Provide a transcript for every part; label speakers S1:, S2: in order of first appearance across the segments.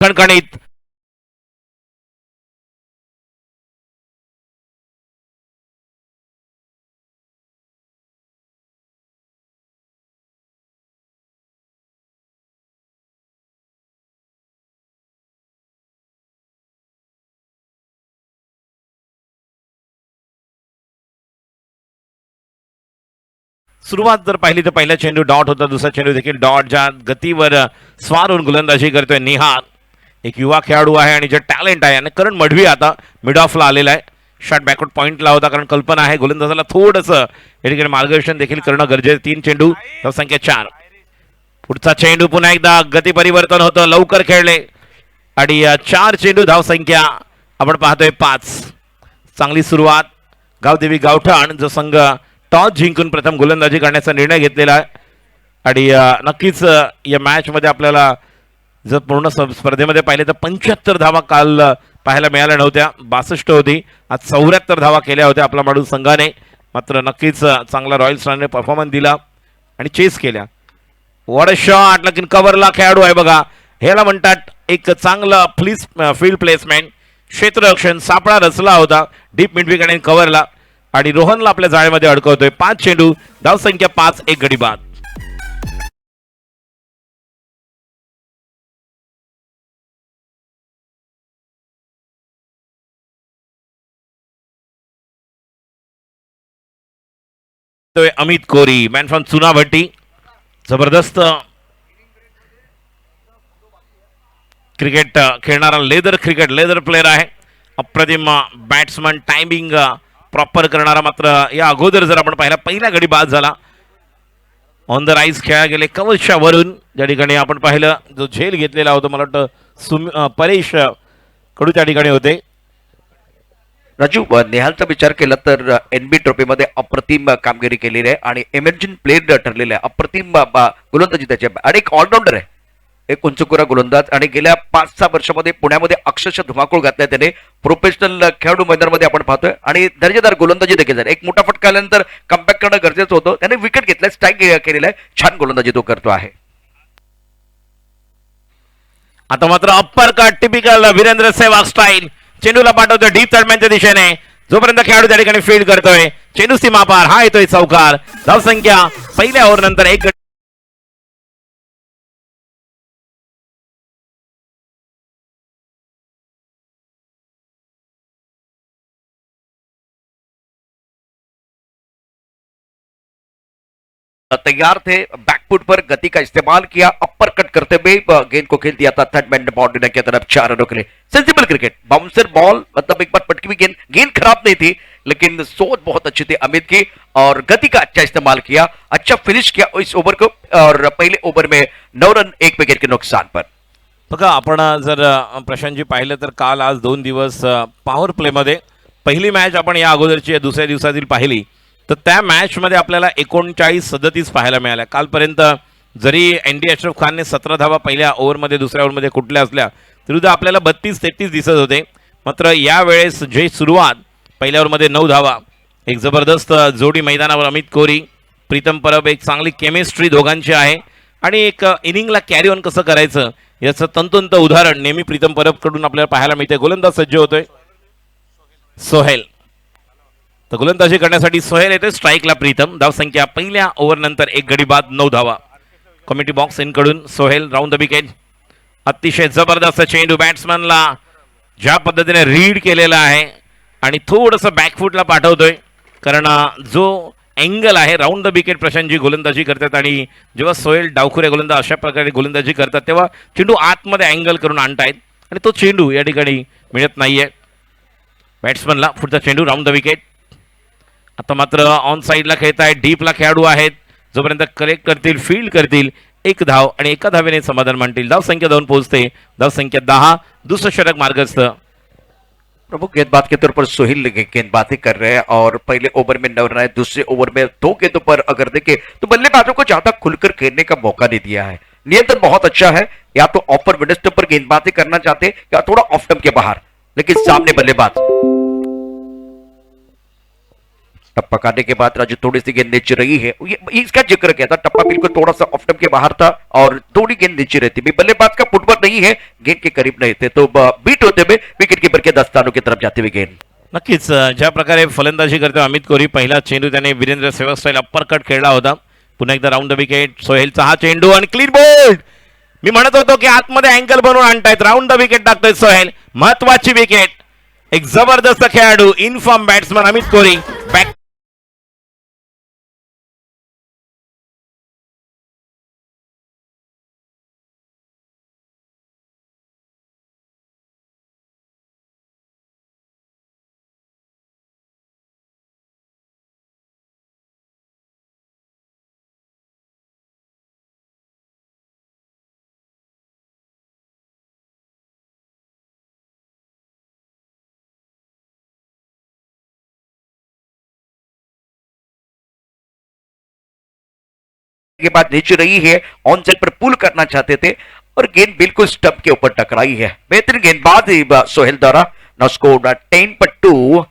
S1: खणखणीत सुरुवात जर पाहिली तर पहिला चेंडू डॉट होता, दुसरा चेंडू देखील डॉट. ज्या गतीवर स्वार होऊन गोलंदाजी करतोय निहाल, एक युवा खेळाडू आहे आणि जे टॅलेंट आहे. आणि करण मढवी आता मिड ऑफला आलेला आहे. शॉट बॅकवर्ड पॉईंटला होता, कारण कल्पना आहे गोलंदाजाला थोडंसं या ठिकाणी मार्गदर्शन देखील करणं गरजेचं. 3 चेंडू संख्या 4. पुढचा चेंडू पुन्हा एकदा गती परिवर्तन होतं, लवकर खेळले आणि 4 चेंडू धावसंख्या आपण पाहतोय 5. चांगली सुरुवात. गावदेवी गावठाण जो संघ टॉस जिंकून प्रथम गोलंदाजी करण्याचा निर्णय घेतलेला आहे. आणि नक्कीच या मॅच मध्ये आपल्याला जर पूर्ण स्पर्धेमध्ये पाहिले तर 75 धावा काल पाहायला मिळाल्या नव्हत्या, 62 होती. आज 74 धावा केल्या होत्या आपला माडू संघाने. मात्र नक्कीच चांगला रॉयल स्टारने परफॉर्मन्स दिला आणि चेस केल्या. वॉट अ शॉट, लेकिन कव्हरला खेळाडू आहे बघा. ह्याला म्हणतात एक चांगलं फील्ड प्लेसमेंट. क्षेत्ररक्षण सापळा रचला होता डीप मिडविकेट आणि कव्हरला, आणि रोहनला आपल्या जाळ्यामध्ये अडकवतोय. 5 चेंडू धावसंख्या 5, 1 गडी बाद. अमित कोरी, मॅन फ्रॉम चुनाभट्टी, जबरदस्त क्रिकेट खेळणारा लेदर प्लेअर आहे. अप्रतिम बॅट्समन, टायमिंग प्रॉपर करणारा. मात्र या अगोदर जर आपण पाहिला पहिला गडी बाद झाला. ऑन द राईज खेळा गेले कवचच्या वरून, ज्या ठिकाणी आपण पाहिलं जो झेल घेतलेला होता, मला वाटतं परेश कडू त्या ठिकाणी होते.
S2: राजू, नेहालचा विचार केला तर एनबी ट्रॉफीमध्ये अप्रतिम कामगिरी केलेली आहे आणि इमर्जिंग प्लेयर ठरलेले आहे. अप्रतिम गोलंदाजी त्याचे आणि एक ऑलराऊंडर आहे, एक उंचकुरा गोलंदाज. आणि गेल्या 5-6 वर्षामध्ये पुण्यामध्ये अक्षरशः धुमाकूळ घातलाय त्याने. प्रोफेशनल खेळाडू मैदानामध्ये आपण पाहतोय आणि दर्जेदार गोलंदाजी देखील झाली. एक मोठा फटका आल्यानंतर कमबॅक करणं गरजेचं होतं. त्याने विकेट घेतलाय, स्ट्राईक केलेला आहे. छान गोलंदाजी तो करतो आहे.
S1: आता मात्र upper cut typical Virender Sehwag style. चेंडूला पाठवतोय डीप तळम्यांच्या दिशेने. जोपर्यंत खेळाडू त्या ठिकाणी फील्ड करतोय, चेंडू सीमा पार, हा येतोय चौकार. धावसंख्या पहिल्या ओव्हर नंतर 1
S2: तैयार थे, बैकफुट पर गति का इस्तेमाल किया, अपर कट करते हुए गेंद को खेल दिया था थर्ड मैन बाउंड्री की तरफ 4 रनों के लिए. सेंसिबल क्रिकेट, बाउंसर बॉल, मतलब एक बार पटकी हुई गेंद खराब नहीं थी, लेकिन सोच बहुत अच्छी थी अमित की और गति का अच्छा इस्तेमाल किया, अच्छा फिनिश किया इस ओवर को. और पहले ओवर में 9 रन 1 विकेट के नुकसान पर.
S1: बघा, आपण जर प्रशांतजी पाहिलं तर काल आज 2 दिवस पॉवर प्ले मध्ये पहिली मॅच आपण या अगोदरची दुसऱ्या दिवसातील पाहिली तर त्या मॅच मध्ये आपल्याला 39-37 पाहायला मिळाल्या. कालपर्यंत जरी एनडी अशरफ खानने 17 धावा पहिल्या ओव्हरमध्ये दुसऱ्या ओव्हरमध्ये कुठल्या असल्या तरी आपल्याला 32-33 दिसत होते. मात्र यावेळेस जे सुरुवात पहिल्या ओव्हरमध्ये 9 धावा, एक जबरदस्त जोडी मैदानावर अमित कोरी प्रीतम परब, एक चांगली केमिस्ट्री दोघांची आहे आणि एक इनिंगला कॅरी ऑन कसं करायचं याचं तंतोतंत उदाहरण नेहमी प्रीतम परब कडून आपल्याला पाहायला मिळते. गोलंदाज सज्ज होतोय सोहेल, तर गोलंदाजी करण्यासाठी सोहेल येते. स्ट्राईकला प्रीतम. धावसंख्या पहिल्या ओव्हर नंतर 1 गडी बाद, 9 धावा. कमिटी बॉक्स इन कडून सोहेल राऊंड द विकेट. अतिशय जबरदस्त चेंडू, बॅट्समॅनला ज्या पद्धतीने रीड केलेला आहे आणि थोडंसं बॅकफुटला पाठवतोय, कारण जो अँगल आहे राऊंड द विकेट प्रशांतजी गोलंदाजी करतात आणि जेव्हा सोहेल डावखुरे गोलंदाज अशा प्रकारे गोलंदाजी करतात तेव्हा चेंडू आतमध्ये अँगल करून आणतायत आणि तो चेंडू या ठिकाणी मिळत नाहीये बॅट्समनला. पुढचा चेंडू राऊंड द विकेट. आता मात्र ऑन साईडला खेळत आहेत, डीपला खेळाडू आहेत. जोपर्यंत कलेक्ट करतील, फील्ड करतील, 1 धाव आणि 1 धावेने समाधान मानतील. धावसंख्या 2 पोहोचते, धावसंख्या 10. दुसरं षटक मार्गस्थ.
S2: प्रमुख गेंदबाज के तौर पर सोहेल गेंदबाजी कर रहे हैं और पहले ओवर में 9 रन है, दूसरे ओवर में 2 गेंदों पर अगर देखें तो बल्लेबाजों को ज्यादा खुलकर खेलने का मौका नहीं दिया है. नियंत्रण बहुत अच्छा है, या तो ऑफर विडस्टम पर गेंदबाजी करना चाहते या थोड़ा ऑफ स्टंप के बाहर, लेकिन सामने बल्लेबाज टप्पा काटने के बाद राजू थोड़ी सी गेंद नीचे रही है, इसका जिक्र किया था, टप्पा बिल्कुल थोड़ा सा ऑफ स्टंप के बाहर था और थोड़ी गेंद नीचे रहती भी, बल्लेबाज का फुटवर्क नहीं है, गेंद के करीब नहीं थे, तो बीट होते हुए विकेट कीपर के दस्तानों की तरफ जाते हुए गेंद।
S1: नक्कीच ज्या प्रकारे फलंदाजी करतो अमित कोहली, पहिला चेंडू त्याने Virender Sehwag style upper cut खेळला होता. पुन्हा एकदा राऊंड द विकेट, सोहेलचा हा चेंडू आणि क्लीन बोल्ड. मी म्हणत होतो की आतमध्ये अँगल बनवून आणतायत, राऊंड द विकेट टाकतोय सोहेल, महत्वाची विकेट. एक जबरदस्त खेळाडू, in form batsman Amit Kohli bat
S2: के बाद नीचे रही है, ऑन साइड पर पुल करना चाहते थे और गेंद बिल्कुल स्टंप के ऊपर टकराई है। बेहतरीन गेंदबाजी सोहेल द्वारा। Now score 10-2।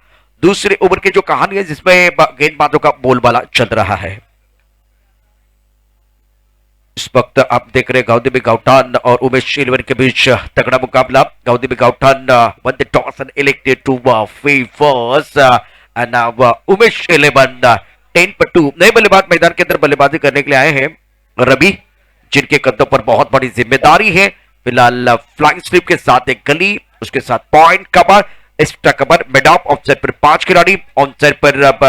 S2: दूसरे ओवर की जो कहानी है जिसमें गेंदबाजों का बोलबाला चल रहा है। इस वक्त आप देख रहे गाउदेवी गाउटान और उमेश इलेवन के बीच तगड़ा मुकाबला। गाउदेवी गाउटान won the toss and elected to field first and now Umesh eleven 10-2। नए बल्लेबाज मैदान के अंदर बल्लेबाजी करने के लिए आए हैं रवि, जिनके कंधों पर बहुत बड़ी जिम्मेदारी है। फिलहाल फ्लाइंग स्लिप के साथ एक गली, उसके साथ point cover, extra cover, mid off, off side पर 5 खिलाड़ी, ऑन साइड पर अब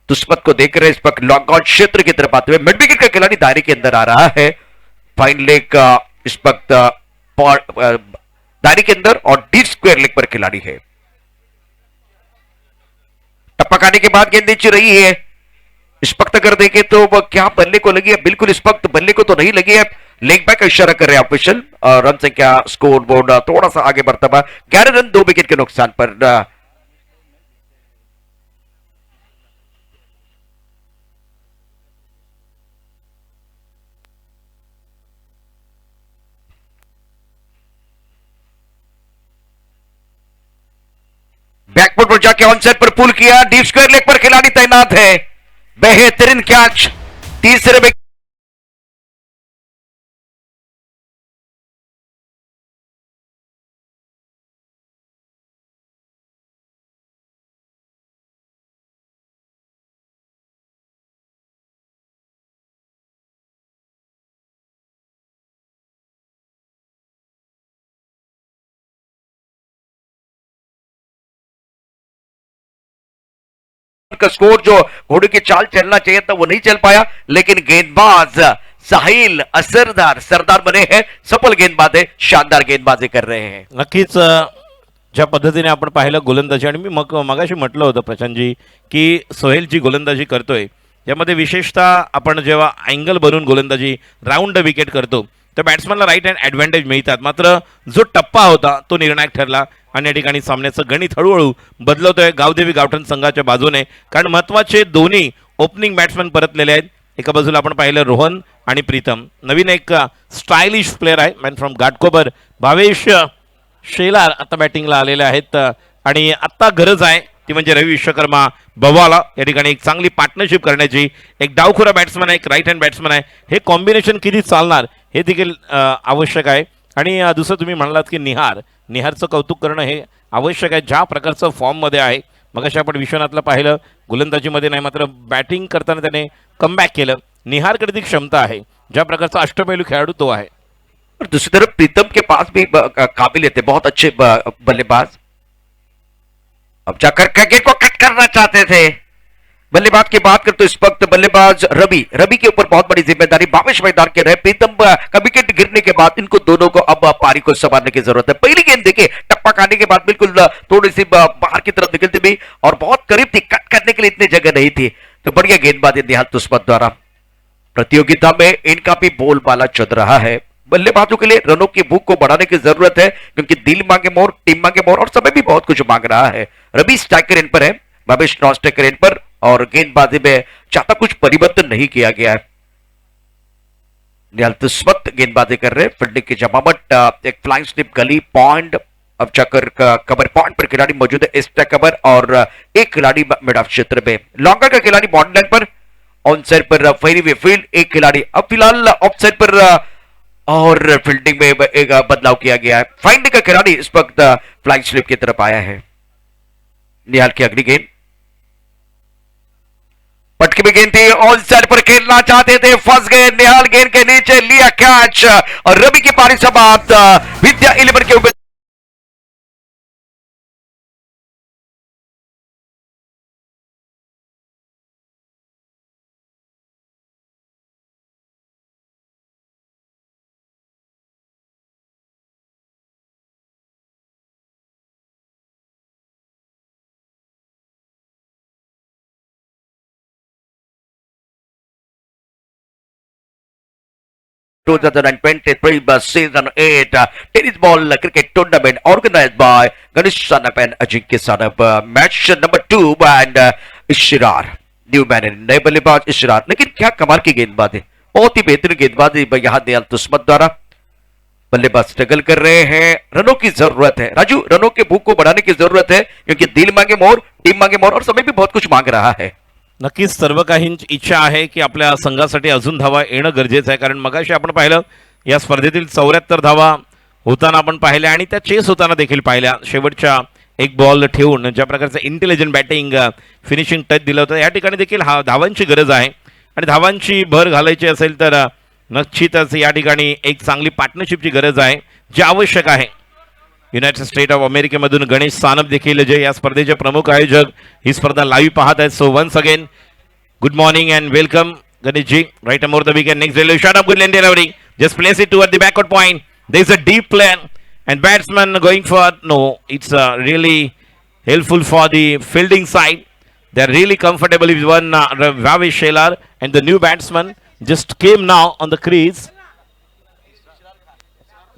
S2: दुश्मन को देख रहे इस वक्त लॉन्ग ऑन क्षेत्र की तरफ आते हुए मिड विकेट का खिलाड़ी दायरे के अंदर आ रहा है। फाइन लेग इस वक्त दायरे के अंदर और डी स्क्वायर लेग पर खिलाड़ी है। टप्पा खाने के बाद गेंद नीचे रही है। इस वक्त अगर देखें तो क्या बल्ले को लगी है? बिल्कुल इस वक्त बल्ले को तो नहीं लगी है, लेग बैक का इशारा कर रहे हैं ऑफिशियल। रन संख्या स्कोर बोर्ड थोड़ा सा आगे बढ़ता हुआ 11 रन 2 विकेट के नुकसान पर। बैकफुट पर जाके ऑन साइड पर पुल किया, डीप स्क्वायर लेग पर खिलाड़ी तैनात है। बेहतरीन कैच, तीसरे विकेट का स्कोर जो घोड़े की चाल चलना चाहिए था वो नहीं चल पाया, लेकिन गेंदबाज साहिल असरदार सरदार बने हैं, सफल गेंदबाज है, शानदार गेंदबाजी कर रहे हैं।
S1: नक्कीच ज्या पद्धतीने आपण पाहिलं गोलंदाजी, आणि मी मगाशी म्हटलं होतं प्रशांतजी की सोहेल जी गोलंदाजी करतोय यामध्ये विशेषतः आपण जेव्हा अँगल बनवून गोलंदाजी राऊंड विकेट करतो तर बॅट्समॅनला राईट हँड ॲडव्हान्टेज मिळतात, मात्र जो टप्पा होता तो निर्णायक ठरला आणि या ठिकाणी सामन्याचं गणित हळूहळू बदलवतोय गावदेवी गावठण संघाच्या बाजूने, कारण महत्त्वाचे दोन्ही ओपनिंग बॅट्समॅन परतलेले आहेत. एका बाजूला आपण पाहिलं रोहन आणि प्रीतम, नवीन एक स्टायलिश प्लेअर आहे मॅन फ्रॉम घाटकोपर भावेश शेलार आता बॅटिंगला आलेले आहेत, आणि आत्ता गरज आहे ती म्हणजे रवी विश्वकर्मा बवाला या ठिकाणी एक चांगली पार्टनरशिप करण्याची. एक डावखुरा बॅट्समन आहे, एक राईट हँड बॅट्समन आहे, हे कॉम्बिनेशन किती चालणार हे देखील आवश्यक आहे. आणि दुसरं तुम्ही म्हणालात की निहारचं कौतुक करणं हे आवश्यक आहे, ज्या प्रकारचं फॉर्ममध्ये आहे. मगाशी आपण विश्वनाथला पाहिलं गोलंदाजीमध्ये नाही मात्र बॅटिंग करताना त्याने कमबॅक केलं. निहारकडे ती क्षमता आहे, ज्या प्रकारचा अष्टपैलू खेळाडू तो आहे.
S2: और दूसरी तरफ प्रीतम के पास भी काबिलियत है, बहुत अच्छे बल्लेबाज। अब जाकर क्रिकेट को कट करना चाहते थे। बल्लेबाज की बात करते इस वक्त बल्लेबाज रवि के ऊपर बहुत बड़ी जिम्मेदारी भावेश मैदान के रहे। प्रीतम का विकेट गिरने के बाद इनको दोनों को अब पारी को संभालने की जरूरत है। पहली गेंद देखिए टप्पा खाने के बाद बिल्कुल थोड़ी सी बाहर की तरफ निकलती भी और बहुत करीब थी, कट करने के लिए इतनी जगह नहीं थी, तो बढ़िया गेंदबाजी निहाल तुस्मत द्वारा। प्रतियोगिता में इनका भी बोलबाला चल रहा है। बल्लेबाजों के लिए रनों की भूख को बढ़ाने की जरूरत है, क्योंकि दिल मांगे मोर, टीम मांगे मोर और समय भी बहुत कुछ मांग रहा है। रवि स्ट्राइकर इन पर है, भावेश नॉन स्ट्राइकर इन पर, और गेंदबाजी में चाहता कुछ परिवर्तन नहीं किया गया है। निहाल तुस्मत गेंदबाजी कर रहे, फील्डिंग की जमावट, एक फ्लाइंग स्लिप, गली, पॉइंट, अब जाकर कवर पॉइंट पर खिलाड़ी मौजूद है, एक्स्ट्रा कवर और एक खिलाड़ी मिड ऑफ क्षेत्र में, लॉन्गर का खिलाड़ी बाउंड्री लाइन पर, ऑन साइड पर फेरी वे फील्ड एक खिलाड़ी, अब फिलहाल ऑफ साइड पर और फील्डिंग में एक बदलाव किया गया है। फाइंडिंग का खिलाड़ी इस वक्त फ्लाइंग स्लिप की तरफ आया है। निहाल की अगली गेंद, पटकी भी गेंद थी, ऑन साइड पर खेलना चाहते थे, फंस गए, निहाल गेंद के नीचे लिया कैच और रवि की पारी समाप्त। विद्या 11 के ऊपर season 8 tennis ball cricket tournament organized by Ganesh Sanap and Ajinkya Sanap. Match number 2 and Ishrar new man नए बल्लेबाज इशरार, लेकिन क्या कमाल की गेंदबाजी, बहुत ही बेहतरीन गेंदबाजी यहाँ निहाल तुस्मत द्वारा। बल्लेबाज स्ट्रगल कर रहे हैं, रनों की जरूरत है राजू, रनों के भूख को बढ़ाने की जरूरत है, क्योंकि दिल मांगे मोर, टीम मांगे मोर और समय भी बहुत कुछ मांग रहा है।
S1: नक्कीच सर्व काहींची इच्छा आहे की आपल्या संघासाठी अजून धावा येणं गरजेचं आहे, कारण मगाशी आपण पाहिलं या स्पर्धेतील 74 धावा होताना आपण पाहिल्या आणि त्या चेस होताना देखील पाहिल्या। शेवटच्या एक बॉल ठेवून ज्या प्रकारचं इंटेलिजंट बॅटिंग फिनिशिंग टच दिलं होतं, या ठिकाणी देखील धावांची गरज आहे आणि धावांची भर घालायची असेल तर निश्चितच या ठिकाणी एक चांगली पार्टनरशिपची गरज आहे, जे आवश्यक आहे। युनायटेड स्टेट ऑफ अमेरिकेमधून गणेश सानप देखील जे या स्पर्धेचे प्रमुख आयोजक ही स्पर्धा लाईव्ह पाहत आहेत। So once again good morning and welcome Ganesh ji, right अमोर the wicket, next railway shot off good lane delivery, just place it toward the backward point, there is a deep plane and batsman going for no, it's really helpful for the fielding side. They're really comfortable with one Vavish Shelar, and the new batsman just came now on the crease,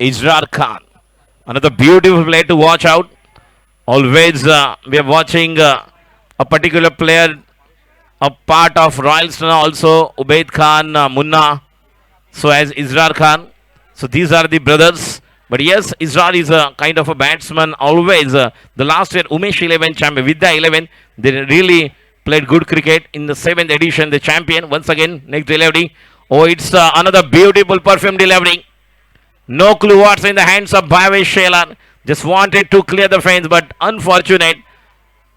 S1: Israr Khan. Another beautiful play to watch out. Always we are watching a particular player, a part of Royal Star also, Ubaid Khan, Munna, so as Israr Khan. So these are the brothers. But yes, Israr is a kind of a batsman always. The last year Umesh 11 champion, Vidya 11, they really played good cricket in the 7th edition, the champion. Once again, next delivery. Oh, it's another beautiful perfume delivery. No clue what's in the hands of Bhavesh Shelar. Just wanted to clear the fence, but unfortunate.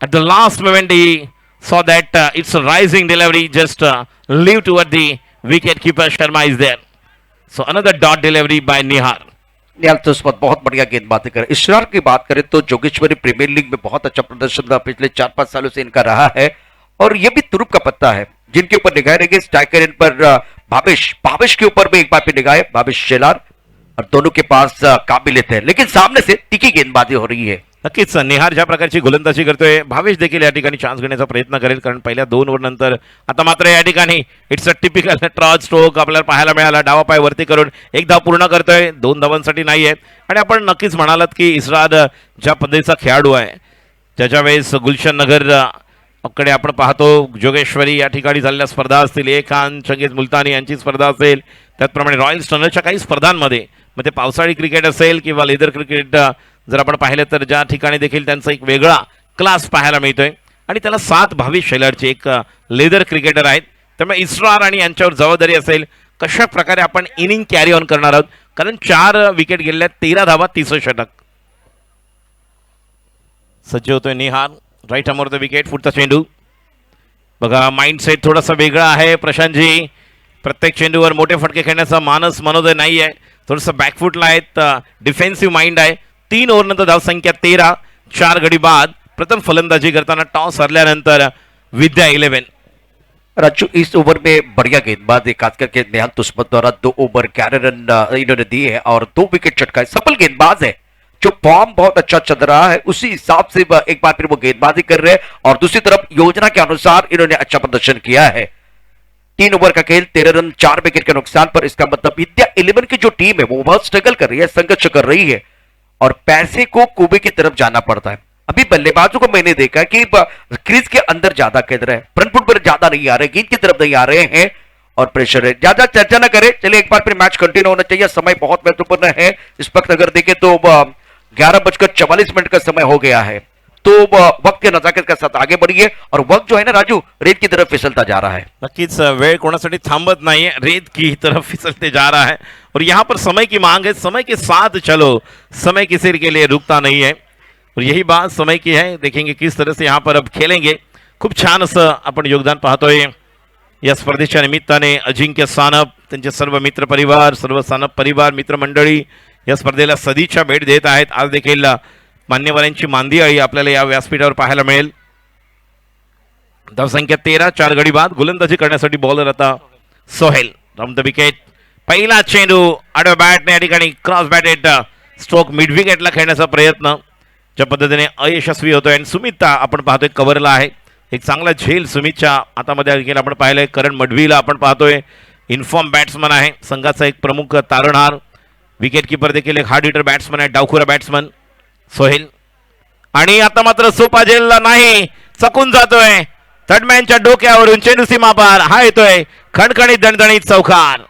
S1: At the last moment, he saw that it's a rising delivery. Just leave toward the wicket keeper. Sharma is there. So another dot delivery by Nihar.
S2: Nihal तुस्मत बहुत बढ़िया गेंदबाजी करे। इशरार की बात करें तो Jogeshwari premier league में बहुत अच्छा प्रदर्शन पिछले 4-5 सालों से इनका रहा है, और ये भी तुरुप का पत्ता है जिनके ऊपर निगाह रहेगी। स्ट्राइकर इन पर भावेश के ऊपर भी एक बार फिर निगाह है, भावेश शेलार, और दोनों के पास काबिलियत है, लेकिन सामने से तिखी गेंदबाजी हो रही है।
S1: नक्कीच निहार ज्या प्रकारची गोलंदाजी करतोय, भावेश देखील या ठिकाणी चान्स घेण्याचा प्रयत्न करेल, कारण पहिल्या 2 ओव्हर नंतर आता मात्र या ठिकाणी इट्स अ टिपिकल ट्रॉच स्ट्रोक आपल्याला पाहायला मिळाला। डावा पाय वरती करून एक धाव पूर्ण करतोय, 2 धावांसाठी नाही आहे। आणि आपण नक्कीच म्हणालात की इस्रार ज्या पद्धतीचा खेळाडू आहे, ज्याच्या वेळेस गुलशन नगर कडे आपण पाहतो, जोगेश्वरी या ठिकाणी झालेल्या स्पर्धा असतील, ए खान, चंगेज मुलतानी यांची स्पर्धा असेल, त्याचप्रमाणे रॉयल स्टनरच्या काही स्पर्धांमध्ये, मग ते पावसाळी क्रिकेट असेल किंवा लेदर क्रिकेट जर आपण पाहिलं तर ज्या ठिकाणी देखील त्यांचा एक वेगळा क्लास पाहायला मिळतोय, आणि त्याला 7 भावेश शेलारचे एक लेदर क्रिकेटर आहेत। त्यामुळे इस्रार आणि यांच्यावर जबाबदारी असेल कशा प्रकारे आपण इनिंग कॅरी ऑन करणार आहोत, कारण 4 विकेट गेलेल्या, 13 धावा, 30 षटक। सज्ज होतोय निहार, राईट अमोर द विकेट, पुढचा चेंडू बघा, माइंडसेट थोडासा वेगळा आहे प्रशांतजी, प्रत्येक चेंडूवर मोठे फटके खेळण्याचा मानस मनोदय नाही आहे, थोडंसं बॅकफुटला आहेत, डिफेन्सिव्ह माइंड आहे। 3 ओव्हर नंतर धावसंख्या 13, 4 गडी बाद, प्रथम फलंदाजी करताना टॉस हरल्यानंतर विद्या 11।
S2: राजू इस ओवर में बढ़िया गेंदबाजी, खास करके निहाल तुस्मत द्वारा 2 ओवर 11 रन इन्होंने दिए हैं और 2 विकेट चटकाए। सफल गेंदबाज है, जो फॉर्म बहुत अच्छा चल रहा है उसी हिसाब से एक बार फिर वो गेंदबाजी कर रहे हैं, और दूसरी तरफ योजना के अनुसार इन्होंने अच्छा प्रदर्शन किया है। 3 ओवर का खेल, 13 रन, 4 विकेट के नुकसान पर। इसका मतलब विद्या 11 की जो टीम है वो बहुत स्ट्रगल कर रही है, संघर्ष कर रही है, और पैसे को कुबे की तरफ जाना पड़ता है। अभी बल्लेबाजों को मैंने देखा कि क्रीज के अंदर ज्यादा खेल रहे हैं, फ्रंट फुट पर ज्यादा नहीं आ रहे, गेंद की तरफ नहीं आ रहे हैं, और प्रेशर है। ज्यादा चर्चा न करें, चलिए एक बार फिर मैच कंटिन्यू होना चाहिए, समय बहुत महत्वपूर्ण है इस वक्त। अगर देखें तो 11:44 का समय हो गया है, तो वक्त के नजाकत के साथ आगे बढ़िए और वक्त जो है ना राजू रेत की तरफ फिसलता जा रहा है।
S1: नक्कीच वेळ कोणासाठी थांबत नाहीये, रेत की तरफ फिसलते जा रहा है और यहाँ पर समय की मांग है, समय के साथ चलो, समय किसी के लिए रुकता नहीं है और यही बात समय की है। देखेंगे किस तरह से यहाँ पर अब खेलेंगे। खूप छान असं आपण योगदान पाहतोय या स्पर्धेच्या निमित्ताने। अजिंक्य सानप, त्यांचे सर्व मित्र परिवार, सर्व सानप परिवार, मित्रमंडळी या स्पर्धेला सदिच्छा भेट देत आहेत। आज देखील मान्यवरांची मांदी आळी आपल्याला या व्यासपीठावर पाहायला मिळेल। धावसंख्या 13, 4 गडी बाद। गोलंदाजी करण्यासाठी बॉलर आता सोहेल राऊंड द विकेट। पहिला चेंडू आडव्या बॅटने या ठिकाणी क्रॉस बॅटेड स्ट्रोक मिड विकेटला खेळण्याचा प्रयत्न ज्या पद्धतीने अयशस्वी होतोय आणि सुमित आपण पाहतोय कव्हरला आहे। एक चांगला झेल सुमितच्या हातामध्ये देखील आपण पाहिलंय। करण मडवीला आपण पाहतोय, इन्फॉर्म बॅट्समन आहे, संघाचा एक प्रमुख तारणहार। विकेट किपर देखील एक हार्ड हिटर बॅट्समन आहे, डावखुरा बॅट्समन सोहेल। आणि आता मात्र सोपा झेलला नाही, चकून जातोय थर्डमॅनच्या डोक्यावरून चेंडू सीमा पार। हा येतोय खणखणीत दणदणीत चौकार।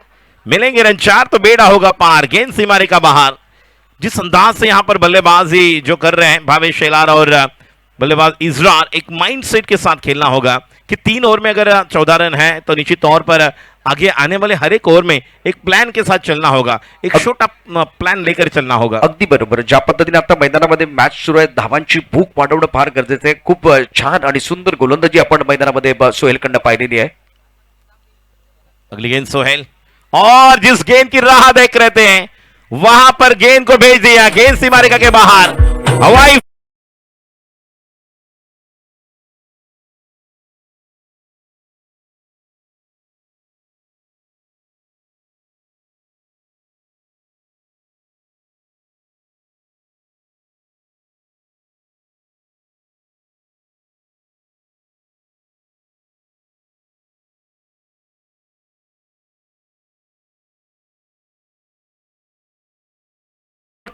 S1: मिलेंगे रन 4 तो बेड़ा होगा पार, गेंद सीमा रेखा बाहर। जिस अंदाज से यहाँ पर बल्लेबाजी जो कर रहे हैं भावेश शेलार और बल्लेबाज इजरार, एक माइंडसेट के साथ खेलना होगा कि 3 ओवर में अगर 14 रन है तो निश्चित तौर पर आगे आने वाले हर एक ओवर में एक प्लान के साथ चलना होगा, एक छोटा प्लान लेकर चलना होगा।
S2: अगदी बरोबर, ज्या पद्धतीने आता मैदानामध्ये मॅच सुरू आहे, धावांची भूक वाढवणं फार गरजेचं आहे। खूप छान आणि सुंदर गोलंदाजी आपण मैदानामध्ये सोहेलकडनं पाहिलेली आहे।
S1: अगली गेंद सोहेल, और जिस गेंद की राह देख रहे थे वहां पर गेंद को भेज दिया, गेंद सीमा रेखा के बाहर। हवाई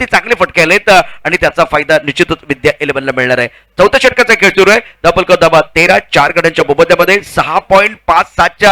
S2: चांगले फटके आलेत आणि त्याचा फायदा निश्चितच विद्या 11 ला मिळणार आहे। चौथ्या षटकाचा खेळ सुरू आहे। डबल धावा 13, 4 गड्यांच्या मोबदल्यामध्ये 6.57च्या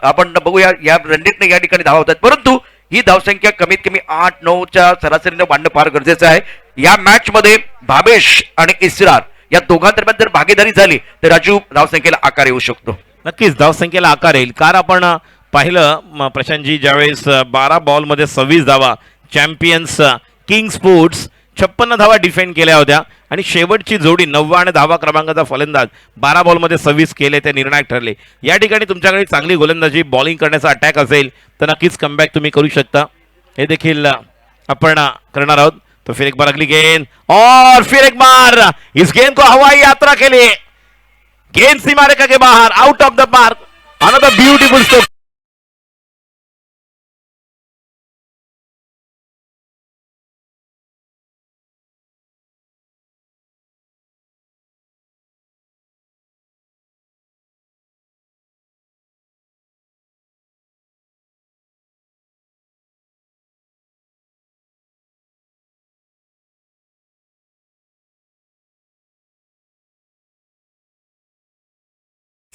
S2: आपण बघूया या रणनीतीने या ठिकाणी धावा होतात, परंतु ही धावसंख्या कमीत कमी 8-9च्या सरासरीने वाढणं फार गरजेचं आहे। या मॅच मध्ये भावेश आणि इस्रार या दोघांदरम्यान जर भागीदारी झाली तर राजू धावसंख्येला आकार येऊ शकतो।
S1: नक्कीच धावसंख्येला आकार येईल, कारण आपण पाहिलं प्रशांतजी ज्यावेळेस 12 बॉलमध्ये 26 धावा, चॅम्पियन्स किंग स्पोर्ट्स 56 धावा डिफेंड केल्या होत्या आणि शेवटची जोडी 99 धावा क्रमांकाचा फलंदाज 12 बॉलमध्ये 26 केले, ते निर्णायक ठरले। या ठिकाणी तुमच्याकडे चांगली गोलंदाजी, बॉलिंग करण्याचा अटॅक असेल तर नक्कीच कमबॅक तुम्ही करू शकता, हे देखील आपण करणार आहोत। तो फिर एक बार अगली गेंद और फिर एक बार इस गेंद को हवाई यात्रा के लिए, गेंद सीमा रेखा के बाहर, out of the park. Another beautiful stroke.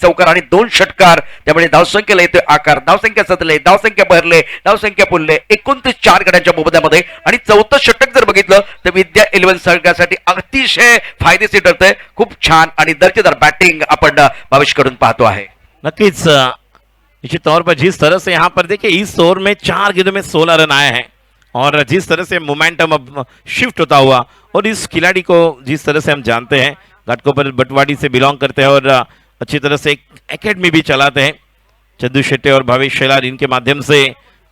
S2: चौकार आणि 2 षटकार, त्यामुळे धावसंख्येला येतोय आकार। धावसंख्या सदले, धावसंख्या भरले, धावसंख्या पुरले 29 4 गड्यांच्या मोबदल्यामध्ये आणि चौथं षटक जर बघितलं तर विद्या 11 संघासाठी अतिशय फायदेशीर ठरतंय। खूप छान आणि दर्जेदार बॅटिंग आपण भावेश कडून पाहतो आहे।
S1: नक्कीच निश्चित तौर पर जिस तरह से यहाँ पर देखिए इस ओवर में 4 गेंदों में 16 रन आए हैं और जिस तरह से मोमेंटम अब शिफ्ट होता हुआ, और इस खिलाड़ी को जिस तरह से हम जानते हैं घाटकोपर बटवाड़ी से बिलोंग करते हैं और अच्छी तरह से एक एकेडमी भी चलाते हैं। चंदू शेट्टी और भावेश शेलार इनके माध्यम से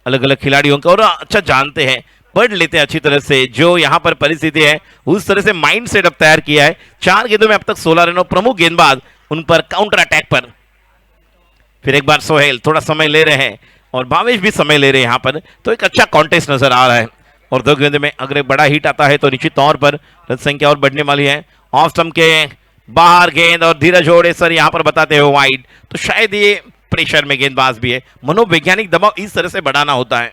S1: अलग अलग खिलाड़ियों को और अच्छा जानते हैं, पढ़ लेते हैं अच्छी तरह से जो यहाँ पर परिस्थिति है उस तरह से माइंड सेट अब तैयार किया है। 4 गेंदों में अब तक 16 रन और प्रमुख गेंदबाज उन पर काउंटर अटैक पर। फिर एक बार सोहेल थोड़ा समय ले रहे हैं और भावेश भी समय ले रहे हैं यहाँ पर, तो एक अच्छा कॉन्टेस्ट नजर आ रहा है। और 2 गेंद में अगर एक बड़ा हिट आता है तो निश्चित तौर पर रन संख्या और बढ़ने वाली है। ऑफ स्टंप के बाहर गेंद और धीरज होड़े सर यहाँ पर बताते हो वाइड, तो शायद ये प्रेशर में गेंदबाज भी है, मनोवैज्ञानिक दबाव इस तरह से बढ़ाना होता है।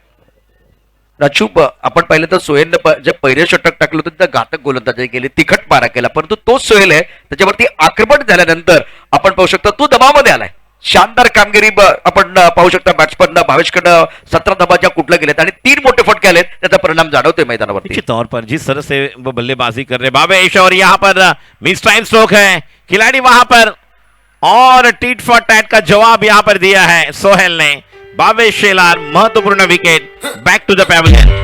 S2: राजू आपण पाहिलं तर सोहेलने जे पहिले षटक टाकलं होतं त्या घातक गोलंदाजी केली, तिखट मारा केला, परंतु तोच सोहेल आहे त्याच्यावरती आक्रमण झाल्यानंतर आपण पाहू शकता तो दबावामध्ये आलाय। शानदार कामगिरी आपण पाहू शकता बॅट्समन भावेशकडनं 17 धाबाच्या कुठल्या गेलेत आणि 3 मोठे फटके आलेत, त्याचा परिणाम जाणवतोय मैदानावरती.
S1: निश्चित तौर पर जिस तरह से वो बल्लेबाजी कर रहे बावेश, और यहाँ पर मिस टाइम स्ट्रोक है, खिलाड़ी वहां पर, और टीट फॉर टैट का जवाब यहाँ पर दिया है सोहेल ने. बावेश शेलार महत्वपूर्ण wicket, back to the pavilion.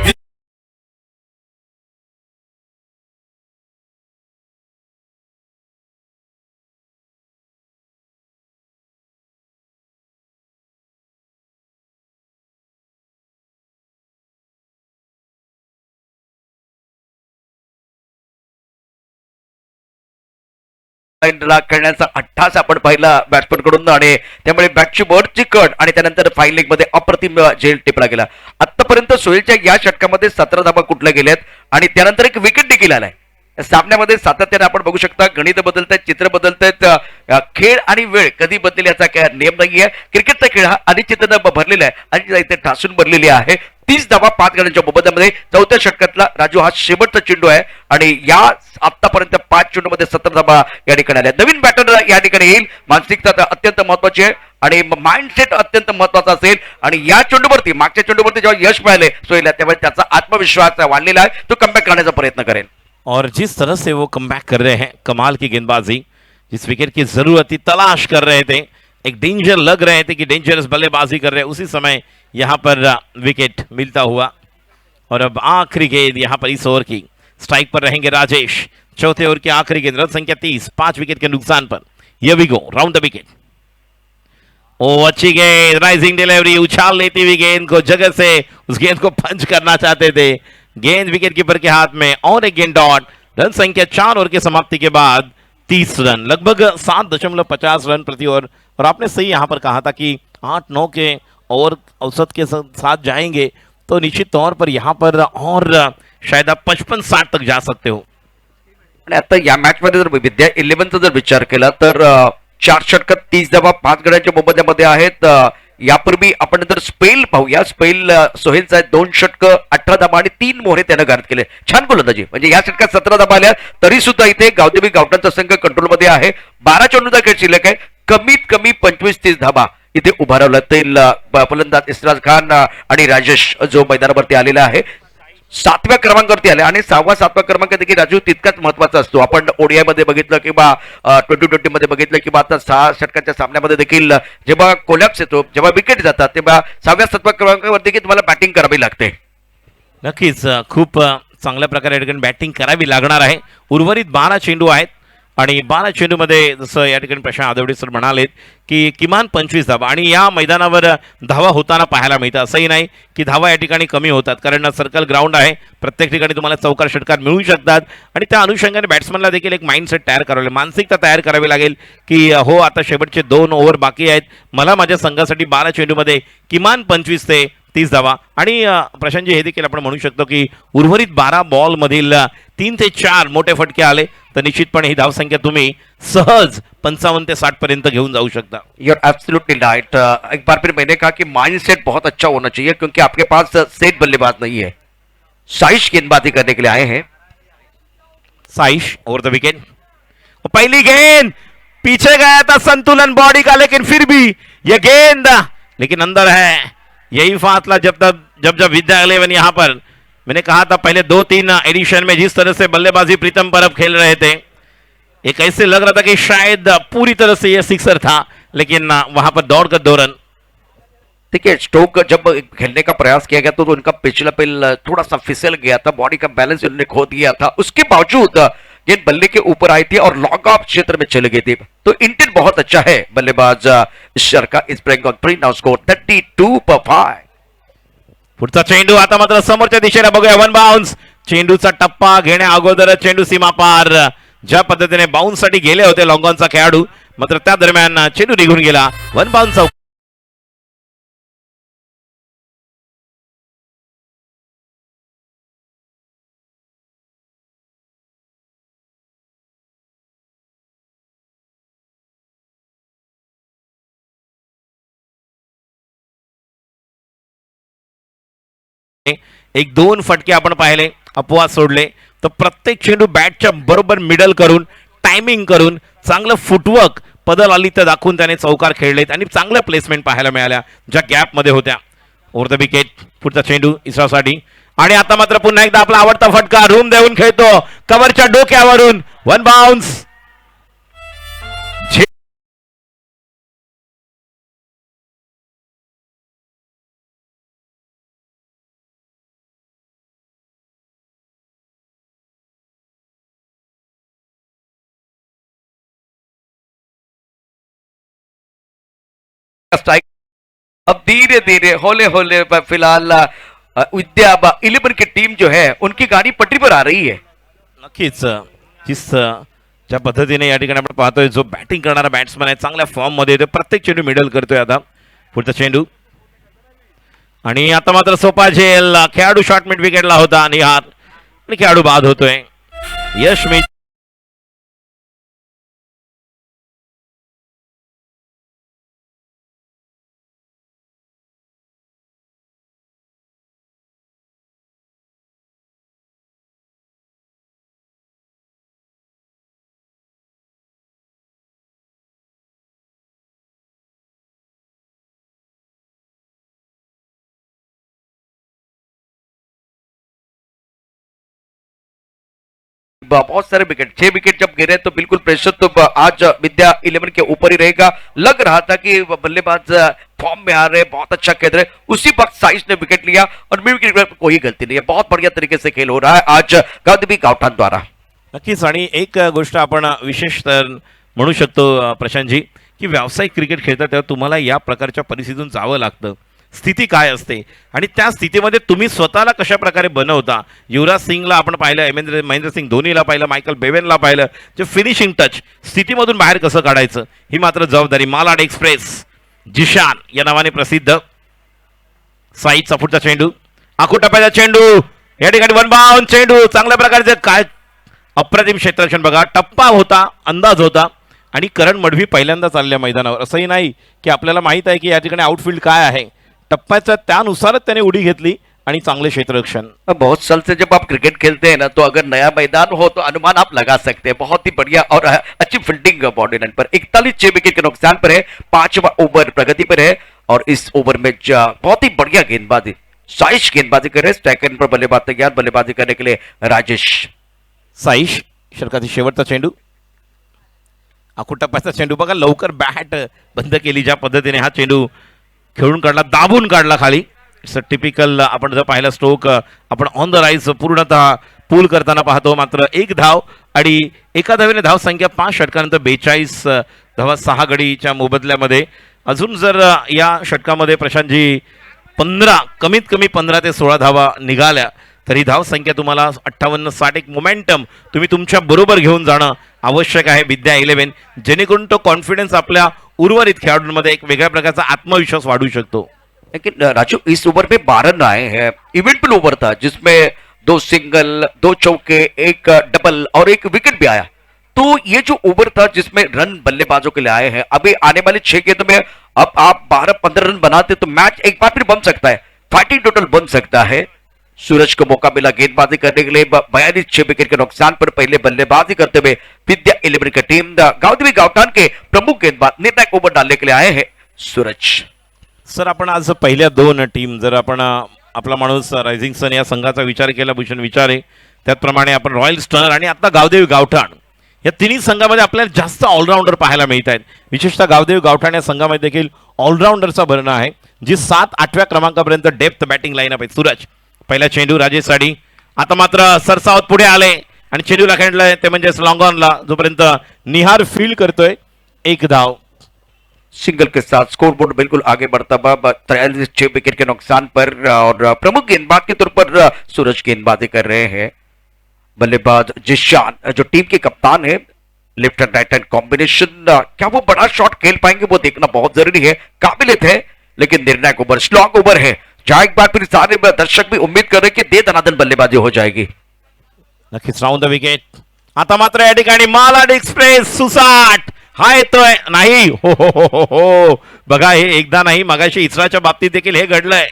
S2: ला खेळण्याचा अट्टास आपण पाहिला बॅट्समन कडून आणि त्यामुळे बॅटची बॉलची कट आणि त्यानंतर फाईन लेग मध्ये अप्रतिम झेल टिपला गेला. आतापर्यंत सोहेलच्या या षटकामध्ये 17 धाबा कुठल्या गेल्यात आणि त्यानंतर एक विकेट देखील आलाय. या सामन्यामध्ये सातत्याने आपण बघू शकता गणित बदलत आहेत, चित्र बदलत आहेत, खेळ आणि वेळ कधी बदलेल याचा काय नियम नाहीये. क्रिकेटचा खेळ हा अनिश्चिततेने भरलेला आहे आणि इथे ठासून भरलेली आहे. 30 धाबा 5 गड्यांच्या मोबदल्यामध्ये चौथ्या षटकातला राजू हा शेवटचा चेंडू आहे आणि या आतापर्यंत 5 चेंडूमध्ये 17 धाबा या ठिकाणी आल्या. नवीन बॅटर या ठिकाणी येईल. मानसिकता अत्यंत महत्वाची आहे आणि माइंडसेट अत्यंत महत्वाचा असेल आणि या चेंडूवरती मागच्या चेंडूवरती जेव्हा यश मिळाले सोयला त्यामुळे त्याचा आत्मविश्वास वाढलेला आहे. तो कमबॅक करण्याचा प्रयत्न करेल.
S1: और जिस तरह से वो कमबैक कर रहे हैं, कमाल की गेंदबाजी, जिस विकेट की जरूरत थी तलाश कर रहे थे, एक डेंजर लग रहे थे कि डेंजरस बल्लेबाजी कर रहे हैं, उसी समय यहाँ पर विकेट मिलता हुआ. और अब आखिरी गेंद यहाँ पर इस ओवर की, स्ट्राइक पर रहेंगे राजेश. चौथे ओवर की आखिरी गेंद, रन संख्या 30, 5 विकेट के नुकसान पर. ये we go round the wicket. ओ अच्छी गेंद, राइजिंग डिलीवरी, उछाल लेती हुई गेंद को जगह से उस गेंद को पंच करना चाहते थे. गेंद विकेट कीपर के हाथ में और एक गेंद डॉट. रन संख्या 4 ओवर की समाप्ति के बाद 30 रन, लगभग 7.50 रन प्रति ओवर. और आपने सही यहां पर कहा था कि 8-9 के ओवर औसत के साथ जाएंगे तो निश्चित तौर पर यहां पर और शायद आप 55-60 तक जा सकते हो.
S2: आणि आता या मॅच मध्ये जर विद्या 11चा जर विचार केला तर 4 षटकात 30 धाबा 5 गड्यांच्या मोबदल्यामध्ये आहेत. यापूर्वी आपण जर स्पेल पाहूया, स्पेल सोहेलचा 2 षटक 18 धाबा आणि 3 मोहरे त्यानं गारद केले. छान गोलंदाजी, म्हणजे या षटकात 17 धाबा आल्या तरी सुद्धा इथे गावदेवी गावठाणचा संघ कंट्रोल मध्ये आहे. 12 चेंडूचा खेळ शिल्लक आहे. कमीत कमी 25-30 धाबा इथे उभारवला तेल फलंदाज इस्राज खान आणि राजेश जो मैदानावरती आलेला आहे. 7व्या क्रमांकावरती आले आणि 6वा-7वा क्रमांक देखील राजू तितकाच महत्वाचा असतो. आपण ओडीआय मध्ये बघितलं किंवा 2020 मध्ये बघितलं किंवा आता 6 षटकांच्या सामन्यामध्ये देखील जेव्हा कोलॅप्स येतो, जेव्हा विकेट जातात तेव्हा 6व्या-7व्या क्रमांकावर देखील तुम्हाला बॅटिंग करावी लागते.
S1: नक्कीच खूप चांगल्या प्रकारे या ठिकाणी बॅटिंग करावी लागणार आहे. उर्वरित 12 चेंडू आहेत आणि 12 चेंडूमध्ये जसं या ठिकाणी प्रशांत आदवडे सर म्हणालेत की किमान 25 धावा, आणि या मैदानावर धावा होताना पाहायला मिळतं. असंही नाही की धावा या ठिकाणी कमी होतात, कारण सर्कल ग्राउंड आहे. प्रत्येक ठिकाणी तुम्हाला चौकार षटकार मिळू शकतात आणि त्या अनुषंगाने बॅट्समनला देखील एक माइंडसेट तयार करावे लागेल, मानसिकता तयार करावी लागेल की हो आता शेवटचे 2 ओव्हर बाकी आहेत, मला माझ्या संघासाठी 12 चेंडूमध्ये किमान 25 ते 30 धावा. आणि प्रशांतजी हे देखील आपण म्हणू शकतो की उर्वरित 12 बॉल मधील 3 ते 4 मोठे फटके आले तर निश्चितपणे ही धावसंख्या तुम्ही सहज 55 ते 60 पर्यंत घेऊन जाऊ शकता.
S2: You are absolutely right. एक बार फिर मैंने कहा कि माइंडसेट बहुत अच्छा होना चाहिए क्योंकि आपके पास सेट बल्लेबाज नहीं है. साइश गेंदबाजी करने के लिए आए हैं.
S1: Saish over the wicket. पहली गेंद पीछे गया था संतुलन बॉडी का, लेकिन फिर भी यह गेंद लेकिन अंदर है. यही फासला जब विद्या 11 यहां पर, मैंने कहा था पहले 2-3 एडिशन में जिस तरह से बल्लेबाजी प्रीतम परब खेल रहे थे, एक ऐसे लग रहा था कि शायद पूरी तरह से यह सिक्सर था, लेकिन वहां पर दौड़कर 2 रन.
S2: देखिए स्टोक जब खेलने का प्रयास किया गया तो उनका पिछला पिल थोड़ा सा फिसल गया था, बॉडी का बैलेंस उन्होंने खो दिया था. उसके बावजूद गेंद बल्ले के ऊपर आई थी और लॉन्ग ऑफ क्षेत्र में चली गई थी. तो इंटेंट बहुत अच्छा है बल्लेबाज ईश्वर का. इस ब्रेक ऑन 3 नाउ स्कोर 32/5.
S1: पुढचा चेंडू आता मात्र समोरच्या दिशेने बघूया. 1 बाउन्स. चेंडूचा टप्पा घेण्या अगोदर चेंडू सीमा पार. ज्या पद्धतीने बाउन्स साठी गेले होते लॉंगॉनचा खेळाडू, मात्र त्या दरम्यान चेंडू निघून गेला. 1 बाउन्स. एक 2 फटके आपण पाहिले, अपवाद सोडले तर प्रत्येक चेंडू बॅटच्या बरोबर मिडल करून, टायमिंग करून, चांगलं फुटवर्क, पदल आली तर दाखवून त्याने चौकार खेळलेत आणि चांगल्या प्लेसमेंट पाहायला मिळाल्या ज्या गॅपमध्ये होत्या. ओव्हर द विकेट, पुढचा चेंडू इस्रासाठी. आणि आता मात्र पुन्हा एकदा आपला आवडता फटका रूम देऊन खेळतो कव्हरच्या डोक्यावरून. One bounce.
S2: स्ट्राइक. अब धीरे धीरे होले होले फिलहाल विद्या 11 की टीम जो है उनकी गाड़ी पटरी पर आ रही है.
S1: नक्कीच ज्या पद्धतीने या ठिकाणी आपण पाहतोय जो बॅटिंग करणारा बॅट्समन आहे चांगल्या फॉर्म मध्ये येतो. प्रत्येक चेंडू मिडल करतोय. आता पुढचा चेंडू आणि आता मात्र सोपा झेल. खेळाडू शॉर्ट मिड विकेटला होता निहार आणि खेळाडू बाद होतोय. यश मी
S2: बहुत सारे विकेट, 6 विकेट जब गिरे तो बिल्कुल प्रेशर तो आज विद्या 11 के ऊपर ही रहेगा. लग रहा था कि बल्लेबाज फॉर्म में आ रहे, बहुत अच्छा खेल रहे. उसी वक्त साइज ने विकेट लिया और मिड विकेट पर कोई गलती नहीं है. बहुत बढ़िया तरीके से खेल हो रहा है आज गावदेवी गावठाण द्वारा.
S1: नक्कीच. आणि एक गोष्ट आपण विशेष तर म्हणू शकतो प्रशांतजी की व्यावसायिक क्रिकेट खेळता तेव्हा तुम्हाला या प्रकारच्या परिस्थितीतून जावं लागतं. स्थिती काय असते आणि त्या स्थितीमध्ये तुम्ही स्वतःला कशा प्रकारे बनवता. युवराज सिंगला आपण पाहिलं, महेंद्रसिंग धोनीला पाहिलं, मायकल बेवेनला पाहिलं. जे फिनिशिंग टच स्थितीमधून बाहेर कसं काढायचं ही मात्र जबाबदारी मालाड एक्सप्रेस जिशान या नावाने प्रसिद्ध. साईडचा पुढचा चेंडू, आखू टप्प्याचा चेंडू, या ठिकाणी वन बाउंड चेंडू. चांगल्या प्रकारचे काय अप्रतिम क्षेत्ररक्षण बघा. टप्पा होता, अंदाज होता आणि करण मडवी पहिल्यांदा चालल्या मैदानावर. असंही नाही की आपल्याला माहित आहे की या ठिकाणी आउटफील्ड काय आहे. टप्प्याच्या त्यानुसारच त्याने उडी घेतली आणि चांगले क्षेत्ररक्षण.
S2: बहुत साल से जब आप क्रिकेट खेलते हैं ना तो अगर नया मैदान हो तो अनुमान आप लगा सकते हैं. बहुत ही बढ़िया और अच्छी फील्डिंग बॉडी लाइन पर 41 6 विकेट के नुकसान पर है. 5वां ओवर प्रगति पर है और इस ओवर में बहुत ही बढ़िया गेंदबाजी, साइश गेंदबाजी कर रहे. स्ट्राइक पर बल्लेबाज तैयार बल्लेबाजी करने के लिए राजेश.
S1: साईश षटकातील शेवटचा चेंडू, आखुटप्प्याचा चेंडू बघा. लवकर बॅट बंद केली ज्या पद्धतीने हा चेंडू खेळून काढला, दाबून काढला खाली. इट्स अ टिपिकल आपण जर पाहिला स्ट्रोक आपण ऑन द राईज पूर्णतः पूल करताना पाहतो. मात्र एक धाव आणि एका धावेने धाव संख्या 5 षटकानंतर 42 धावा 6 गडीच्या मोबदल्यामध्ये. अजून जर या षटकामध्ये प्रशांतजी 15 कमीत कमी 15 ते 16 धावा निघाल्या तरी धाव संख्या तुम्हाला 58-60 एक मोमेंटम तुम्ही तुमच्या बरोबर घेऊन जाणं आवश्यक आहे विद्या 11, जेणेकरून तो कॉन्फिडन्स आपल्या उर्वरित खेळाडूंमध्ये एक वेगळ्या प्रकारचा आत्मविश्वास वाढू शकतो.
S2: लेकिन राजू इस ओवर में 12 रन आए हैं. इवेंटफुल ओवर था जिसमें 2 सिंगल, 2 चौके, 1 डबल और 1 विकेट भी आया. तो ये जो ओवर था जिसमें रन बल्लेबाजों के लिए आए हैं, अभी आने वाले 6 गेंदों में अब आप 12-15 रन बनाते तो मैच एक बार फिर बन सकता है. फाइटिंग टोटल बन सकता है. सूरज को मौका मिला गेंदबाजी करने के लिए. 42 6 विकेट के नुकसान पर पहले बल्लेबाजी करते हुए विद्या 11 की टीम गावदेवी गावठाण के प्रमुख गेंदबाज निर्णायक ओवर डालने के लिए आए हैं सूरज.
S1: सर आपण आज पहिल्या 2 टीम जर आपण आपला माणूस रायझिंग सन या संघाचा विचार केला, भूषण विचारे त्याचप्रमाणे आपण रॉयल स्टर्नर आणि आता गावदेवी गावठाण या तिन्ही संघामध्ये आपल्याला जास्त ऑलराऊंडर पाहायला मिळत आहेत. विशेषतः गावदेवी गावठाण या संघामध्ये देखील ऑलराऊंडरचा भरणा आहे जी 7-8व्या क्रमांकापर्यंत डेप्थ बॅटिंग लाईनअप आहे. सूरज पहिला चेंडू राजेश साडी. आता मात्र सरसावत पुढे आले आणि चेंडूला खेळलंय ते म्हणजे लॉंग ऑनला, जोपर्यंत निहार फील्ड करतोय. 1 धाव.
S2: सिंगल के साथ स्कोरबोर्ड बिल्कुल आगे बढ़ता हुआ 43 6 विकेट के नुकसान पर और प्रमुख गेंदबाज के तौर पर सूरज गेंदबाजी कर रहे हैं. बल्लेबाज जिशान जो टीम के कप्तान है, left end right hand combination, क्या वो बड़ा शॉट खेल पाएंगे वो देखना बहुत जरूरी है. काबिलियत है लेकिन निर्णायक ओवर, स्लॉग ओवर है जहां एक बार फिर सारे दर्शक भी उम्मीद कर रहे कि दे दनादन बल्लेबाजी हो जाएगी.
S1: नक्कीच राऊंड द विकेट. आता मात्र या ठिकाणी मालाड एक्सप्रेस सुसाट हा येतोय. नाही हो हो हो हो हो बघा, हे एकदा नाही मगाशी इस्राच्या बाबतीत देखील हे घडलंय.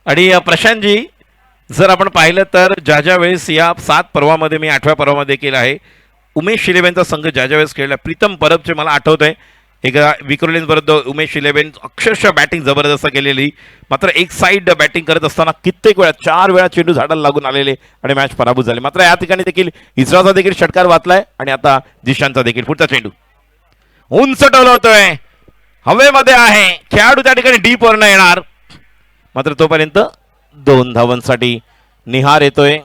S1: आणि प्रशांतजी जर आपण पाहिलं तर ज्या ज्या वेळेस या 7 पर्वामध्ये मी 8व्या पर्वामध्ये देखील आहे उमेश इलेव्हनचा संघ ज्या वेळेस खेळला, प्रीतम परबचे मला आठवत आहे एका विक्रोलियन्स विरुद्ध उमेश इलेव्हन अक्षरशः बॅटिंग जबरदस्त केलेली, मात्र एक साईड बॅटिंग करत असताना कित्येक वेळा 4 वेळा चेंडू झाडाला लागून आलेले आणि मॅच पराभूत झाले. मात्र या ठिकाणी देखील इस्राचा देखील षटकार वाचलाय आणि आता जिशानचा देखील. पुढचा चेंडू उंच टोलवतोय, हवेमध्ये आहे, खेळाडू त्या ठिकाणी डीप वर येणार, मात्र तोपर्यंत 2 धावांसाठी निहार येतोय.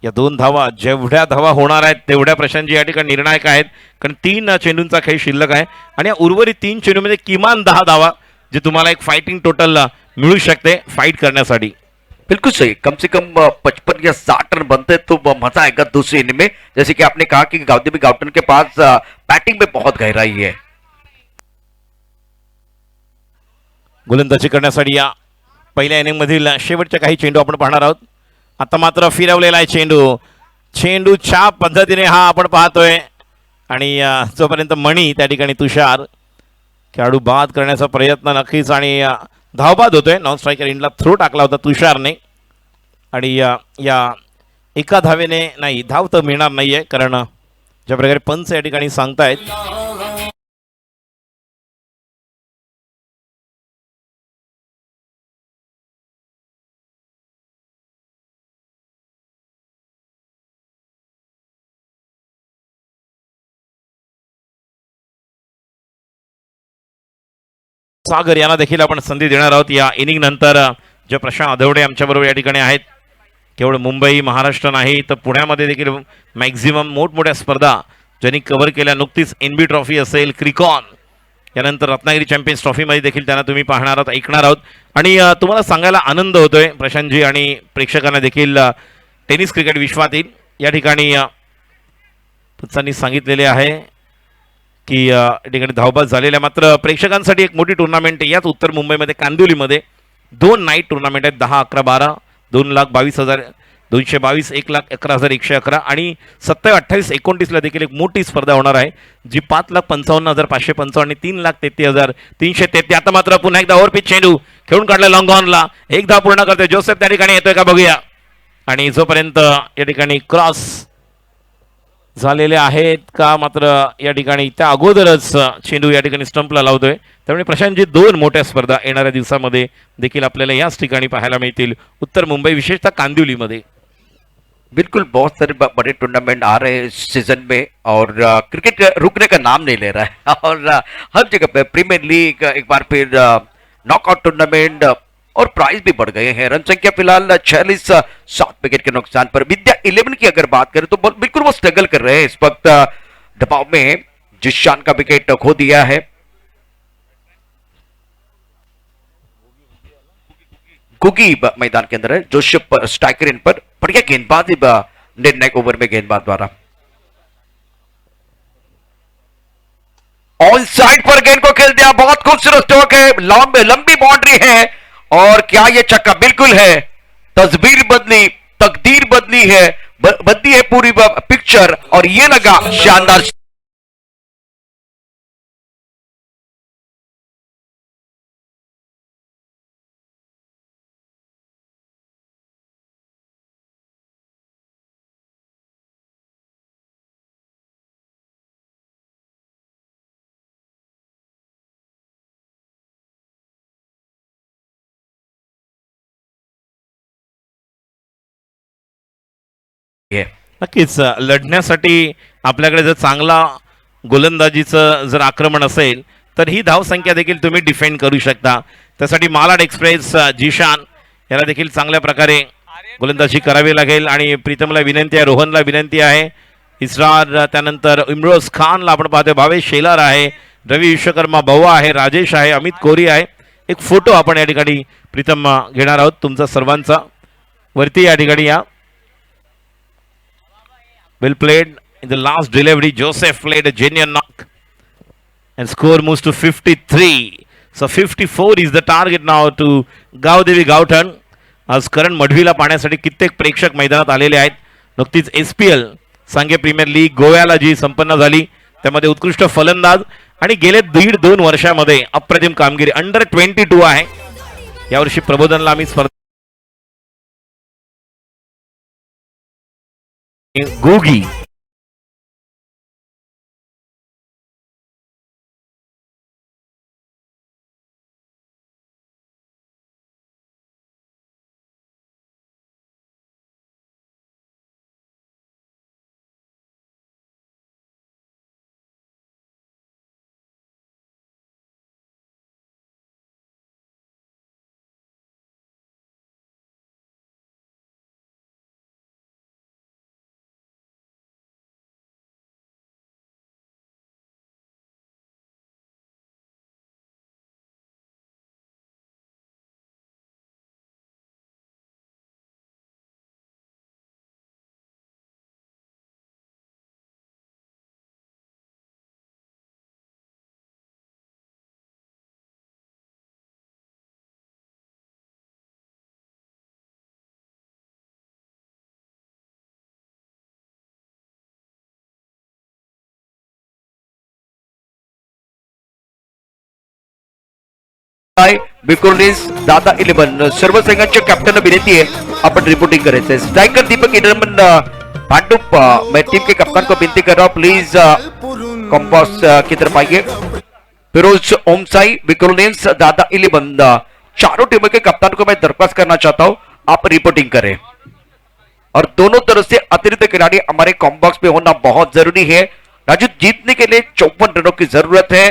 S1: या 2 धावा जेवढ्या धावा होणार आहेत तेवढ्या प्रशांतजी या ठिकाणी निर्णायक आहेत, कारण 3 चेंडूंचा खेळ शिल्लक आहे आणि या उर्वरित 3 चेंडूमध्ये किमान 10 धावा जे तुम्हाला एक फाइटिंग टोटल मिळू शकते फाइट करण्यासाठी.
S2: बिल्कुल सही, कम से कम 55 या 60 रन बनते तो मजा आएगा दूसरे इनिंग में. जैसे कि आपने कहा कि गाउदेवी गाउटन के पास बैटिंग में बहुत गहराई है.
S1: गोलंदाजी करण्यासाठी या पहिल्या इनिंग मधील शेवटच्या काही चेंडू आपण पाहणार आहोत. आता मात्र फिरवलेला आहे चेंडू, चेंडूच्या पद्धतीने हा आपण पाहतोय आणि जोपर्यंत मणी त्या ठिकाणी तुषार खेळाडू बाद करण्याचा प्रयत्न नक्कीच आणि धावबाद होतोय. नॉन स्ट्रायकर इंडला थ्रो टाकला होता तुषारने आणि या एका धावेने नाही धाव तर मिळणार नाहीये, कारण ज्या प्रकारे पंच या ठिकाणी सांगतायत सागर यांना देखील आपण संधी देणार आहोत या इनिंग नंतर. जे प्रशांत आधवडे आमच्याबरोबर या ठिकाणी आहेत. केवळ मुंबई महाराष्ट्र नाही तर पुण्यामध्ये देखील मॅक्झिमम मोठमोठ्या स्पर्धा ज्यांनी कव्हर केल्या, नुकतीच एनबी ट्रॉफी असेल, क्रिकॉन, यानंतर रत्नागिरी चॅम्पियन्स ट्रॉफीमध्ये देखील त्यांना तुम्ही पाहणार आहात, ऐकणार आहोत आणि तुम्हाला सांगायला आनंद होतोय प्रशांतजी आणि प्रेक्षकांना देखील टेनिस क्रिकेट विश्वातील या ठिकाणी पंचांनी सांगितलेले आहे की या ठिकाणी धावबाद झालेल्या. मात्र प्रेक्षकांसाठी एक मोठी टुर्नामेंट आहे याच उत्तर मुंबईमध्ये कांदिवलीमध्ये. 2 नाईट टुर्नामेंट आहेत, 10, 11, 12, 2,22,222, 1,11,111 आणि 27, 28, 29ला देखील एक मोठी स्पर्धा होणार आहे जी 5,55,555 आणि 3,33,333. आता मात्र पुन्हा एकदा ओव्हरपिच चेंडू खेळून काढला लॉंग ऑनला, एक धाव पूर्ण करतोय जोसेफ त्या ठिकाणी येतोय का बघूया. आणि जोपर्यंत या ठिकाणी क्रॉस झालेले आहेत का, मात्र या ठिकाणी त्या अगोदरच चेंडू या ठिकाणी स्टंपला लावतोय. त्यामुळे प्रशांतजी 2 मोठ्या स्पर्धा येणाऱ्या दिवसामध्ये देखील आपल्याला याच ठिकाणी पाहायला मिळतील उत्तर मुंबई, विशेषतः कांदिवलीमध्ये.
S2: बिल्कुल, बहुत सारे बड़े टूर्नामेंट आ रहे हैं इस सीजन में और क्रिकेट रुकने का नाम नहीं ले रहा है और हर जगह पे प्रीमियर लीग, एक बार फिर नॉकआउट टूर्नामेंट और प्राइस भी बढ़ गए हैं. रन संख्या फिलहाल 46, 7 विकेट के नुकसान पर. विद्या 11 की अगर बात करें तो बिल्कुल वो स्ट्रगल कर रहे हैं इस वक्त, दबाव में जिशान का विकेट खो दिया है. गुगी मैदान के अंदर है, जोसेफ स्ट्राइकर इन पर बढ़िया गेंदबाजी निर्णायक ओवर में गेंदबाज द्वारा. ऑन साइड पर गेंद को खेल दिया, बहुत खूबसूरत स्ट्रोक है, लंबी बाउंड्री है और क्या ये छक्का बिल्कुल है. तस्वीर बदली, तकदीर बदली है, बदली है पूरी पिक्चर और ये लगा शानदार.
S1: नक्कीच लढण्यासाठी आपल्याकडे जर चांगला गोलंदाजीचं जर आक्रमण असेल तर ही धावसंख्या देखील तुम्ही डिफेंड करू शकता. त्यासाठी मालाड एक्सप्रेस जिशान याला देखील चांगल्या प्रकारे गोलंदाजी करावी लागेल आणि प्रीतमला विनंती आहे, रोहनला विनंती आहे, इस्रार, त्यानंतर इम्रोज खानला आपण पाहतोय, भावेश शेलार आहे, रवी विश्वकर्मा बव्वा आहे, राजेश आहे, अमित कोरी आहे. एक फोटो आपण या ठिकाणी प्रीतम घेणार आहोत तुमचा सर्वांचा. वरती या ठिकाणी या. Well played in the last delivery. Joseph played a genuine knock and score moves to 53. So 54 is the target now to Gavdevi Gavthan. आज करण मढवीला पाहण्यासाठी कित्येक प्रेक्षक मैदानात आलेले आहेत. नुकतीच SPL सांगे प्रीमियर लीग गोव्याला जी संपन्न झाली त्यामध्ये उत्कृष्ट फलंदाज आणि गेले 1.5-2 वर्षामध्ये अप्रतिम कामगिरी. अंडर 22 आहे यावर्षी प्रबोधनला आम्ही स्पर्धा गोगी
S2: बिकुर्लीस दादा 11 सर्व संघांच्या कॅप्टन विनंती है अपन रिपोर्टिंग करायचं स्ट्राइकर दीपक इडरमन भांडुप मैं टीम के कप्तान को विनती कर रहा हूं प्लीज कंपास की तरफ आइए फिरोज ओमसाई बिकुर्लीस दादा 11 चारों टीमों के कप्तान को मैं दरख्वास्त करना चाहता हूं आप रिपोर्टिंग करें और दोनों तरफ से अतिरिक्त खिलाड़ी हमारे कॉम्बॉक्स पे होना बहुत जरूरी है। राजू जीतने के लिए 54 रनों की जरूरत है।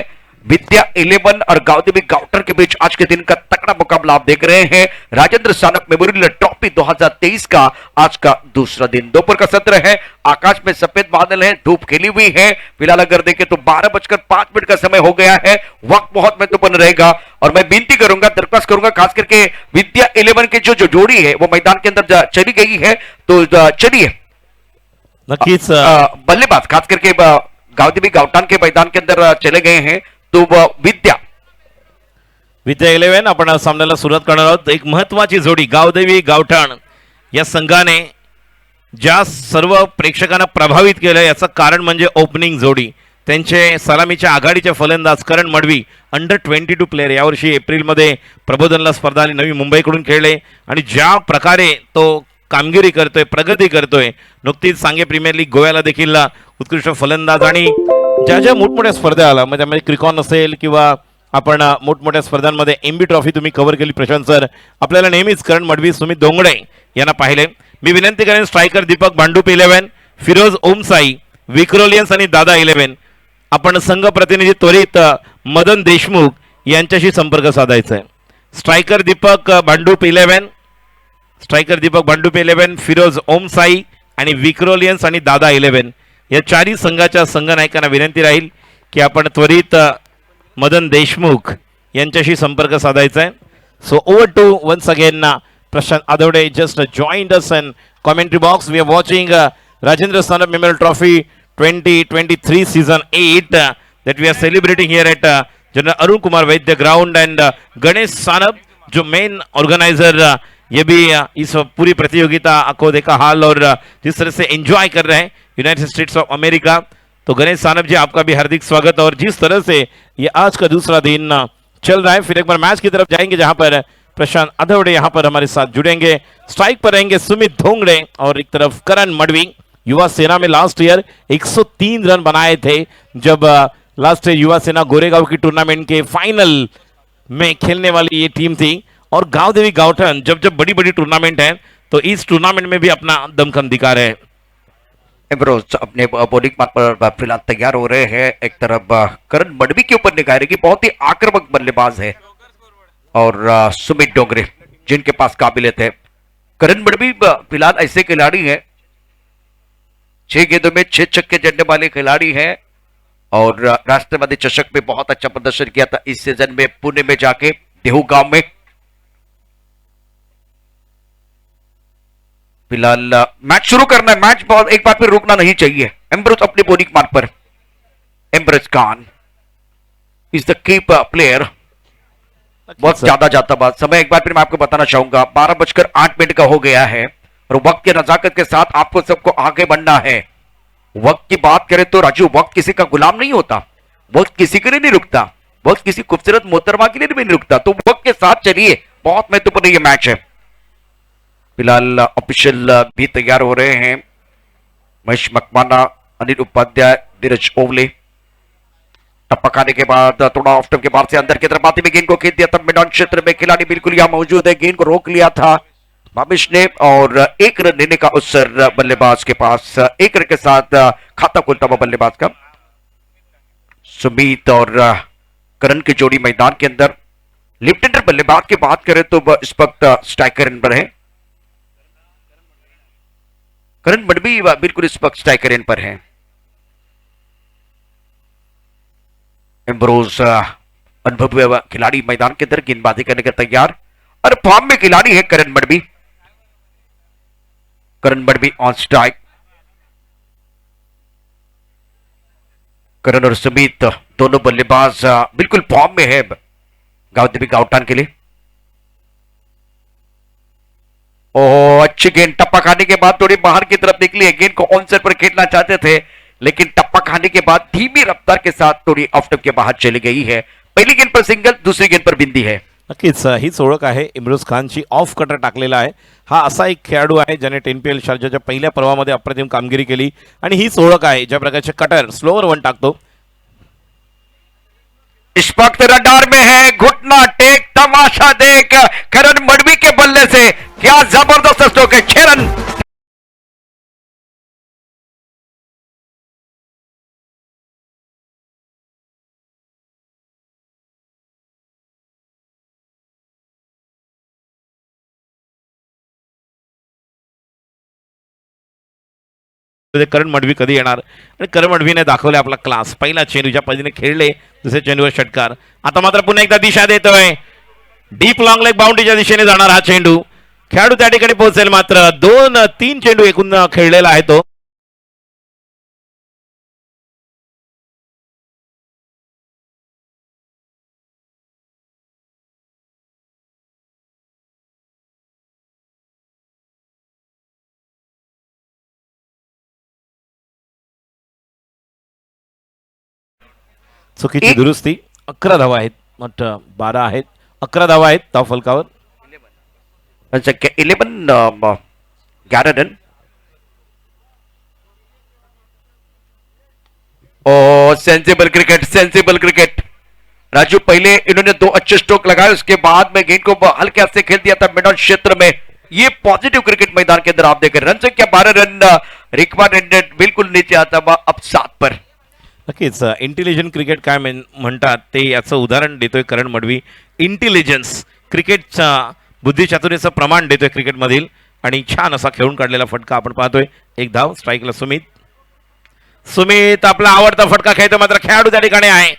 S2: विद्या 11 और गावदेवी गाउटर के बीच आज के दिन का तगड़ा मुकाबला आप देख रहे हैं। राजेंद्र सानक मेमोरियल ट्रॉफी 2023 का आज का दूसरा दिन दोपहर का सत्र है। आकाश में सफेद बादल है, धूप खिली हुई है। फिलहाल अगर देखें तो 12:05 का समय हो गया है। वक्त बहुत महत्वपूर्ण रहेगा और मैं विनती करूंगा, दरख्वास्त करूंगा खास करके विद्या 11 की जो जोड़ी है वो मैदान के अंदर चली गई है तो चलिए
S1: नक्कीच
S2: बल्लेबाज खास करके गावदेवी गावठाण के मैदान के अंदर चले गए हैं तो विद्या
S1: 11 आपण सामन्याला सुरुवात करणार आहोत। एक महत्वाची जोडी गावदेवी गावठाण या संघाने ज्या सर्व प्रेक्षकांना प्रभावित केलं याचं कारण म्हणजे ओपनिंग जोडी त्यांचे सलामीच्या आघाडीचे फलंदाज करण मडवी अंडर 22 प्लेयर यावर्षी एप्रिलमध्ये प्रबोधनला स्पर्धा आली, नवी मुंबईकडून खेळले आणि ज्या प्रकारे तो कामगिरी करतोय, प्रगती करतोय। नुकतीच सांगे प्रीमियर लीग गोव्याला देखील उत्कृष्ट फलंदाज आणि ज्या ज्या मोठमोठ्या स्पर्धा आला म्हणजे क्रिकॉन असेल किंवा आपण मोठमोठ्या स्पर्धांमध्ये एमबी ट्रॉफी तुम्ही कव्हर केली प्रशांत सर, आपल्याला नेहमीच करण मडवी, सुमित धोंगडे यांना पाहिले। मी विनंती करेन स्ट्रायकर दीपक भांडुप 11, फिरोज ओमसाई, विक्रोलियन्स आणि दादा 11 आपण संघ प्रतिनिधी त्वरित मदन देशमुख यांच्याशी संपर्क साधायचा आहे। स्ट्रायकर दीपक भांडुप 11, स्ट्रायकर दीपक भांडुप 11, फिरोज ओमसाई आणि विक्रोलियन्स आणि दादा 11 या चारही संघाच्या संघनायकांना विनंती राहील की आपण त्वरित मदन देशमुख यांच्याशी संपर्क साधायचा आहे। So over two once again Prashant Adwade just joined us in commentary box. We are watching Rajendra Sanap memorial trophy 2023 season 8 that we are celebrating here at general Arun Kumar Vaidya ground and Ganesh Sanap जो मेन ऑर्गेनाइजर ये भी इस पूरी प्रतियोगिता को देखा हाल और जिस तरह से एंजॉय कर रहे हैं यूनाइटेड स्टेट्स ऑफ अमेरिका। तो गणेश सानप जी आपका भी हार्दिक स्वागत और जिस तरह से ये आज का दूसरा दिन चल रहा है फिर एक बार मैच की तरफ जाएंगे जहां पर प्रशांत आधवड़े यहां पर हमारे साथ जुड़ेंगे। स्ट्राइक पर रहेंगे सुमित धोंगड़े और एक तरफ करण मडवी। युवा सेना में लास्ट ईयर 103 रन बनाए थे जब लास्ट ईयर युवा सेना गोरेगांव की टूर्नामेंट के फाइनल में खेलने वाली ये टीम थी और गावदेवी गावठाण जब जब बड़ी बड़ी टूर्नामेंट है तो इस टूर्नामेंट में भी अपना दमखम दिखा रहे हैं।
S2: एम्ब्रोस अपने बॉलिंग पर फिलहाल तैयार हो रहे हैं। एक तरफ करण मडवी के ऊपर निगाह रहेगी, बहुत ही आक्रामक बल्लेबाज है और सुमित डोंगरे जिनके पास काबिलियत है। करण मडवी फिलहाल ऐसे खिलाड़ी हैं 6 गेंदों में 6 छक्के जड़ने वाले खिलाड़ी हैं और राष्ट्रवादी चषक में बहुत अच्छा प्रदर्शन किया था इस सीजन में पुणे में जाके देहू गांव में। फिलहाल मैच शुरू करना है, मैच बहुत एक बार फिर रुकना नहीं चाहिए। एम्ब्रोस अपनी bowling mark per, Ambrose Khan is the key player. बहुत ज्यादा जाता बात समय एक बार फिर मैं आपको बताना चाहूंगा 12:08 का हो गया है और वक्त की नजाकत के साथ आपको सबको आगे बढ़ना है। वक्त की बात करें तो राजू वक्त किसी का गुलाम नहीं होता, वक्त किसी के लिए नहीं रुकता, वक्त किसी खूबसूरत मोहतरमा के लिए भी नहीं रुकता। तो वक्त के साथ चलिए, बहुत महत्वपूर्ण ये मैच है। फिलहाल ऑफिशियल भी तैयार हो रहे हैं। महेश मकवाना, अनिल उपाध्याय, धीरज ओवले। टप्पा खाने के बाद थोड़ा ऑफ टर्म के बाद से अंदर की तरफ आते हुए गेंद को खेल दिया, तब मैदान क्षेत्र में खिलाड़ी बिल्कुल यहां मौजूद है, गेंद को रोक लिया था बाबिश ने और एक रन लेने का अवसर बल्लेबाज के पास। एक रन के साथ खाता खुलता हुआ बल्लेबाज का। सुमीत और करण की जोड़ी मैदान के अंदर। लेफ्ट हैंडर बल्लेबाज की बात करें तो वह इस वक्त स्ट्राइकर एंड पर है। करण मडवी बिल्कुल इस वक्त स्ट्राइकर एंड पर है। एम्ब्रोज अनुभवी खिलाड़ी मैदान के अंदर गेंदबाजी करने का तैयार और फॉर्म में खिलाड़ी है करण मडवी। करण मडवी ऑन स्ट्राइक। करण और सुमीत दोनों बल्लेबाज बिल्कुल फॉर्म में है गावदेवी गाउटान के लिए। ओह, अच्छी गेंद टप्पा खाने के बाद थोड़ी बाहर की तरफ निकली है। गेंद को ऑन साइड पर खेलना चाहते थे लेकिन टप्पा खाने के बाद धीमी रफ्तार के साथ थोड़ी ऑफ टर्म के बाहर चली गई है। पहली गेंद पर सिंगल, दूसरी गेंद पर बिंदी है।
S1: नक्कीच हीच ओळख आहे इम्रोज खानची. ऑफ कटर टाकलेला आहे. हा असा एक खेळाडू आहे ज्याने 10PL शारजाच्या पहिल्या पर्वामध्ये अप्रतिम कामगिरी केली आणि हीच ओळख आहे ज्या प्रकारचे कटर स्लोअर वन टाकतो.
S2: इस वक्त रडार में है, घुटना टेक, तमाशा देख। करण मडवी के बल्ले से क्या जबरदस्त स्ट्रोक है। 6 रन।
S1: करण मडवी कधी येणार आणि करण मडवीने दाखवले आपला क्लास. पहिला चेंडू ज्या पद्धतीने खेळले, दुसऱ्या चेंडूवर षटकार. आता मात्र पुन्हा एकदा दिशा देतोय. डीप लॉंग लेग बाउंड्रीच्या दिशेने जाणार हा चेंडू. खेळाडू त्या ठिकाणी पोहोचेल मात्र 2-3 चेंडू एकूण खेळलेला आहे तो. चुकीची
S2: एक-
S1: दुरुस्ती. 11 धावा आहेत. मात्र 12 आहेत. 11 धावा आहेत धाव फलकावर.
S2: संख्या 11 11 run. Oh, sensible cricket, sensible cricket. Raju, पहले इन्होंने 2 अच्छे स्ट्रोक लगाए, उसके बाद में गेंद को हल्के हाथ से खेल दिया था मैदान क्षेत्र में। ये पॉजिटिव क्रिकेट मैदान के अंदर आप देख रहे हैं। रन संख्या 12 रन। रिक्वायरमेंट बिल्कुल नीचे आता हुआ अब 7 पर।
S1: नक्कीच इंटेलिजंट क्रिकेट काय म्हणतात ते याचं उदाहरण देतोय करण मडवी. इंटेलिजन्स क्रिकेटचा बुद्धिचातुर्याचं प्रमाण देतोय क्रिकेटमधील आणि छान असा खेळून काढलेला फटका आपण पाहतोय. एक धाव स्ट्राईकला सुमित. सुमित आपला आवडता फटका खेळतो मात्र खेळाडू त्या ठिकाणी आहे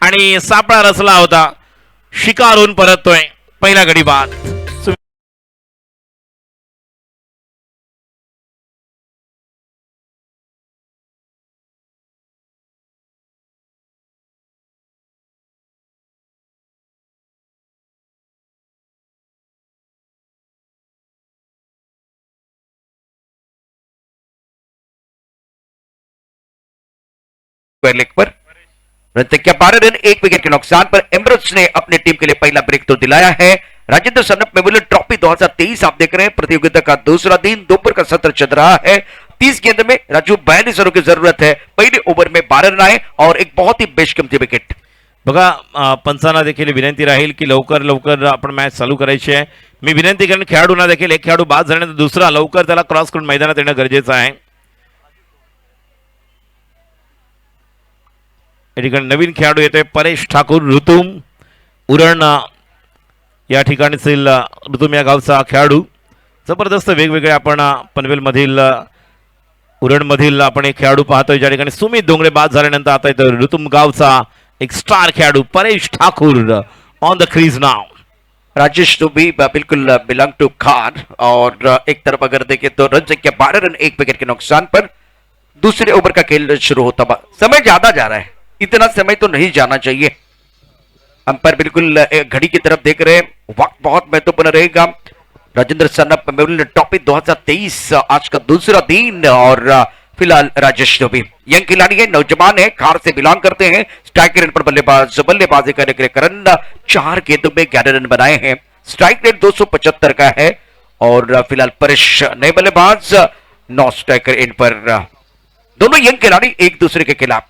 S1: आणि सापळा रचला होता. शिकारून परततोय पहिला गडी बाद.
S2: लेग पर रन संख्या 12 रन, 1 विकेट के नुकसान पर एम्ब्रोज ने अपनी टीम के लिए पहला ब्रेक तो दिलाया है। राजेंद्र सन्नप मेमोरियल ट्रॉफी 2023 आप देख रहे हैं। प्रतियोगिता का दूसरा दिन, दोपहर का सत्र चल रहा है। 30 गेंद में राजू 42 रनों की जरूरत है। पहले ओव्हर में 12 रन आए और एक बहुत ही बेशकीमती विकेट।
S1: बघा पंचांना देखील विनंती राहील की लवकर लवकर आपण मॅच चालू करायची आहे. मी विनंती करेन खेळाडूंना देखील एक खेळाडू बाद झाल्यानंतर दुसरा लवकर त्याला क्रॉस करून मैदानात येणं गरजेचं आहे. या ठिकाणी नवीन खेळाडू येतोय परेश ठाकूर. ऋतुम उरण या ठिकाणीतील ऋतुम या गावचा खेळाडू. जबरदस्त वेगवेगळे आपण पनवेलमधील उरणमधील आपण एक खेळाडू पाहतोय ज्या ठिकाणी सुमित डोंगरे बाद झाल्यानंतर आता येतो ऋतुम गावचा एक स्टार खेळाडू Paresh Thakur on the crease now.
S2: Rajesh तो भी बिल्कुल बिलोंग टू खान और एक तरफ अगर देखें तो रन संख्या 12 रन, 1 विकेट के नुकसान पर दूसरे ओवर का खेल शुरू होता। समय ज्यादा जा रहा है, इतना समय तो नहीं जाना चाहिए। अंपायर बिल्कुल घड़ी की तरफ देख रहे हैं। वक्त बहुत महत्वपूर्ण रहेगा। राजेंद्र सन्नप मेमोरियल ट्रॉफी 2023 आज का दूसरा दिन और फिलहाल राजेश डोबी यंग खिलाड़ी है, नौजवान है, खार से बिलोंग करते हैं। स्ट्राइक रेट पर बल्लेबाजी करने के लिए करण 4 गेंदों में 11 रन बनाए हैं। स्ट्राइक रेट 275 का है और फिलहाल परेश नए बल्लेबाज 9 स्ट्राइकर इन पर दोनों यंग खिलाड़ी एक दूसरे के खिलाफ।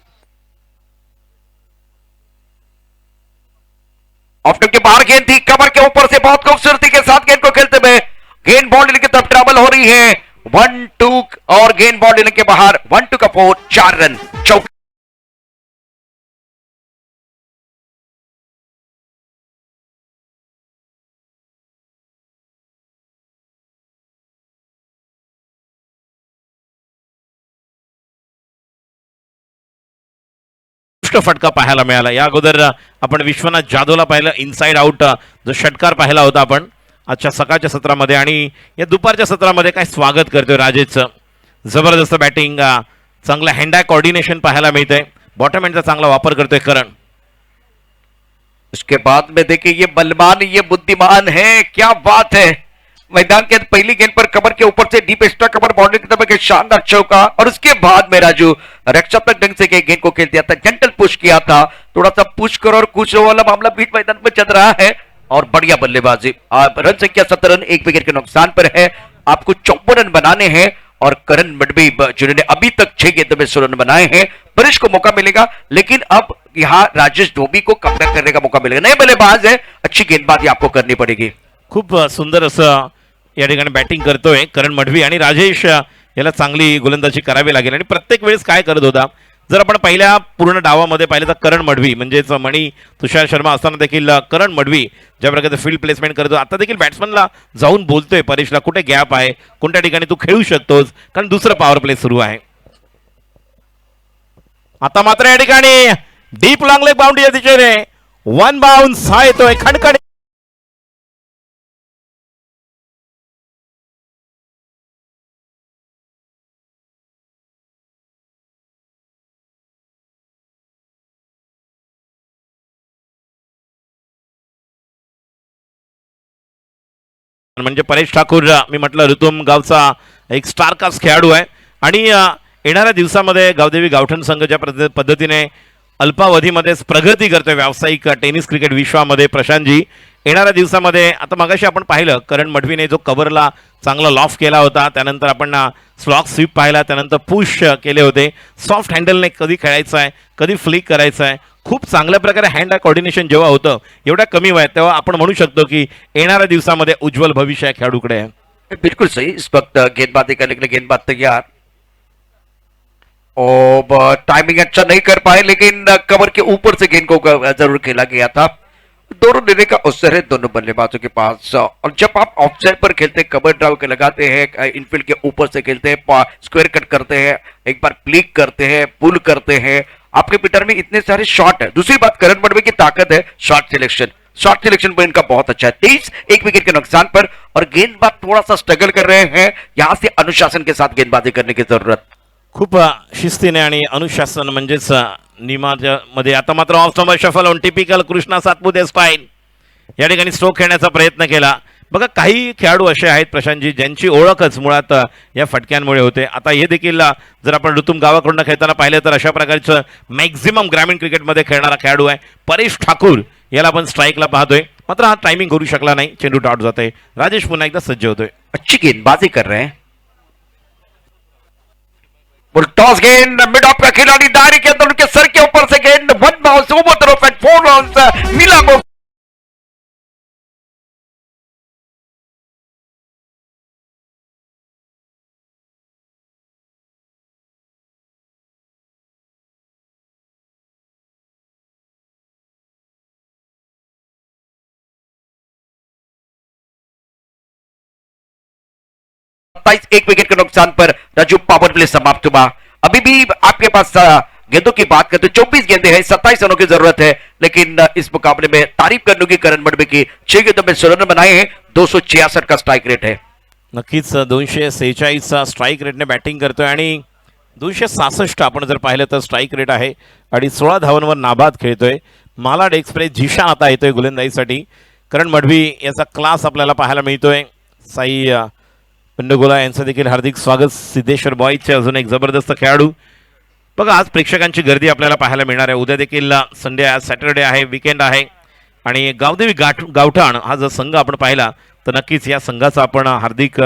S2: ऑफ के बाहर गेंद थी, कवर के ऊपर से बहुत खूबसूरती के साथ गेंद को खेलते हुए गेंद बाउंड्री की तरफ ट्रैवल हो रही है। 1-2 और गेंद बाउंड्री के बाहर 1-2 का 4, 4 रन चौक।
S1: फटका पाहायला मिळाला। या अगोदर आपण विश्वनाथ जाधवला पाहिलं इनसाइड आउट जो षटकार पाहिला होता आपण आजच्या सकाळच्या सत्रामध्ये, आणि या दुपारच्या सत्रामध्ये काय स्वागत करतोय राजेशचं। जबरदस्त बॅटिंग, चांगला हँड आय कोऑर्डिनेशन पाहायला मिळतंय, बॉटम हँडचा चांगला वापर करतोय करण।
S2: उसके बाद में देखिए ये बलवान, ये बुद्धिमान है, क्या बात है। मैदान के पहली गेंद पर कवर के ऊपर से डीप एक्स्ट्रा कवर बाउंड्री की तरफ एक शानदार चौका, और उसके बाद में राजू रक्षात्मक ढंग से गेंद को खेल दिया था, जेंटल पुश किया था, थोड़ा सा पुश करो और कुछ वाला मामला बीच मैदान में चल रहा है, और बढ़िया बल्लेबाजी। रन संख्या 17 रन, 1 विकेट के नुकसान पर है। आपको 54 रन बनाने हैं, और करण मडवी जिन्होंने अभी तक 6 गेंदों में 16 रन बनाए हैं, परेश को मौका मिलेगा, लेकिन अब यहाँ राजेश धोबी को कमबैक करने का मौका मिलेगा। नए बल्लेबाज है, अच्छी गेंदबाजी आपको करनी पड़ेगी।
S1: खूप सुंदर असं या ठिकाणी बॅटिंग करतोय करण मडवी, आणि राजेश याला चांगली गोलंदाजी करावी लागेल। आणि प्रत्येक वेळेस काय करत होता, जर आपण पहिल्या पूर्ण डावामध्ये पाहिलं तर करण मडवी म्हणजेच मणी तुषार शर्मा असताना देखील करण मडवी ज्या प्रकारे फील्ड प्लेसमेंट करतो, आता देखील बॅट्समनला जाऊन बोलतोय परेशला कुठे गॅप आहे, कोणत्या ठिकाणी तू खेळू शकतोस, कारण दुसरं पॉवर प्ले सुरू आहे। आता मात्र या ठिकाणी डीप लॉंग लेग बाउंड्री दिशेने 1 बाउन्स हा येतोय खणखणी। म्हणजे परेश ठाकूर मी म्हटलं ऋतुम गावचा एक स्टार कास्ट खेळाडू आहे, आणि येणाऱ्या दिवसामध्ये गावदेवी गावठण संघ ज्या पद्धतीने अल्पावधीमध्येच प्रगती करतोय व्यावसायिक टेनिस क्रिकेट विश्वामध्ये, प्रशांतजी येणाऱ्या दिवसामध्ये आता मगाशी आपण पाहिलं करण मडवीने जो कव्हरला चांगला लॉफ केला होता, त्यानंतर आपण स्लॉक स्वीप पाहिला, त्यानंतर पुश केले होते, सॉफ्ट हँडलने कधी खेळायचं आहे, कधी फ्लिक करायचं आहे, खूप चांगल्या प्रकारे हँड आय कोऑर्डिनेशन जेव्हा होतं एवढ्या कमी वयात, तेव्हा आपण म्हणू शकतो की येणाऱ्या दिवसामध्ये उज्ज्वल भविष्य आहे खेळाडूकडे आहे।
S2: बिल्कुल सही, इस वक्त गेंदबाजी करने के लिए गेंदबाज तैयार, और टाइमिंग अच्छा नहीं कर पाए, लेकिन कवर के ऊपर से गेंद को जरूर खेला गया था। दोनों लेने का अवसर है दोनों बल्लेबाजों के पास, और जब आप ऑफ साइड पर खेलते हैं, कवर ड्राइव के लगाते हैं, इनफील्ड के ऊपर से खेलते हैं, स्क्वायर कट करते हैं, एक बार प्लीक करते हैं, पुल करते हैं, आपके पिटर में इतने सारे शॉट है। दूसरी बात करण मडवी की ताकत है शॉट सिलेक्शन पर इनका बहुत अच्छा है। 23 1 विकेट के नुकसान पर, और गेंदबाज थोड़ा सा स्ट्रगल कर रहे हैं, यहां से अनुशासन के साथ गेंदबाजी करने की जरूरत।
S1: खूप शिस्तीने आणि अनुशासन म्हणजेच नियमामध्ये। आता मात्र of stumper shuffle on typical Krishna Satpute style या ठिकाणी स्ट्रोक खेळण्याचा प्रयत्न केला। बघा काही खेळाडू असे आहेत प्रशांतजी ज्यांची ओळखच मुळात या फटक्यांमुळे होते। आता हे देखील जर आपण ऋतुम गावाकडून खेळताना पाहिलं तर अशा प्रकारचं मॅक्झिमम ग्रामीण क्रिकेटमध्ये खेळणारा खेळाडू आहे परेश ठाकूर, याला आपण स्ट्राईकला पाहतोय, मात्र हा टायमिंग करू शकला नाही, चेंडू डॉट जातोय। राजेश पुन्हा एकदा सज्ज होतोय,
S2: अच्छी गेंदबाजी कर रहे हैं। टॉस गेंद मिड ऑफ का खिलाड़ी दायरे के अंदर उनके सर के ऊपर से गेंद 1 बाउंस ओवर तरफ एंड 4 रन्स मिला को। एक विकेट के नुकसान पर राजू पावर प्ले समाप्त हुआ। अभी भी आपके पास गेंदों की बात करते 24 गेंदें हैं, 27 रनों की जरूरत है, लेकिन इस मुकाबले में तारीफ करने की करण मडवी की 6 गेंदों में 16 रन बनाए हैं, 266 का स्ट्राइक रेट है।
S1: नक्कीच 246 स्ट्राईक रेटने बॅटिंग करतोय, आणि 266 आपण जर पाहिलं तर स्ट्राईक रेट आहे, आणि 16 धावांवर नाबाद खेळतोय। मालाड एक्सप्रेस झिशान आता येतोय गोलंदाजीसाठी। करण मडवी याचा क्लास आपल्याला पाहायला मिळतोय। साई पिंडगोला यांचं देखील हार्दिक स्वागत। सिद्धेश्वर बॉयजचे अजून एक जबरदस्त खेळाडू। बघा आज प्रेक्षकांची गर्दी आपल्याला पाहायला मिळणार आहे। उद्या देखील संडे आहे, सॅटर्डे आहे, वीकेंड आहे, आणि गावदेवी गावठाण हा जर संघ आपण पाहिला तर नक्कीच या संघाचा आपण हार्दिक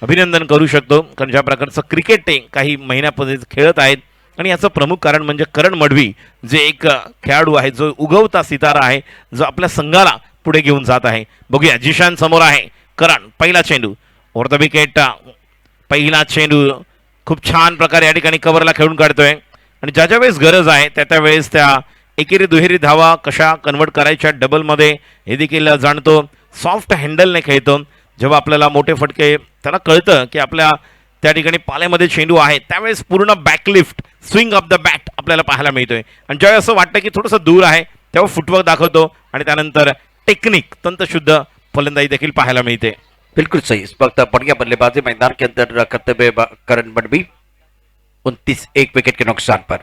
S1: अभिनंदन करू शकतो, कारण ज्या प्रकारचं क्रिकेट ते काही महिन्यापूर्वी खेळत आहेत. आणि याचं प्रमुख कारण म्हणजे करण मडवी, जे एक खेळाडू आहे, जो उगवता सितारा आहे, जो आपल्या संघाला पुढे घेऊन जात आहे. बघूया, जिशान समोर आहे. करण पहिला चेंडू ओव्हर द विकेट, पहिला चेंडू खूप छान प्रकारे या ठिकाणी कव्हरला खेळून काढतोय. आणि ज्या ज्या वेळेस गरज आहे त्या त्या वेळेस त्या एकेरी दुहेरी धावा कशा कन्वर्ट करायच्या डबलमध्ये हे देखील जाणतो. सॉफ्ट हँडलने खेळतो. जेव्हा आपल्याला मोठे फटके त्याला कळतं की आपल्या त्या ठिकाणी पाल्यामध्ये चेंडू आहे, त्यावेळेस पूर्ण बॅकलिफ्ट स्विंग ऑफ द बॅट आपल्याला पाहायला मिळतोय. आणि ज्यावेळेस असं वाटतं की थोडंसं दूर आहे, तेव्हा फुटवर्क दाखवतो आणि त्यानंतर टेक्निक तंतशुद्ध फलंदाजी देखील पाहायला मिळते.
S2: बिल्कुल सही, इस वक्त बढ़िया बल्लेबाजी मैदान के अंदर करते हुए करण मडवी 29 एक विकेट के नुकसान पर।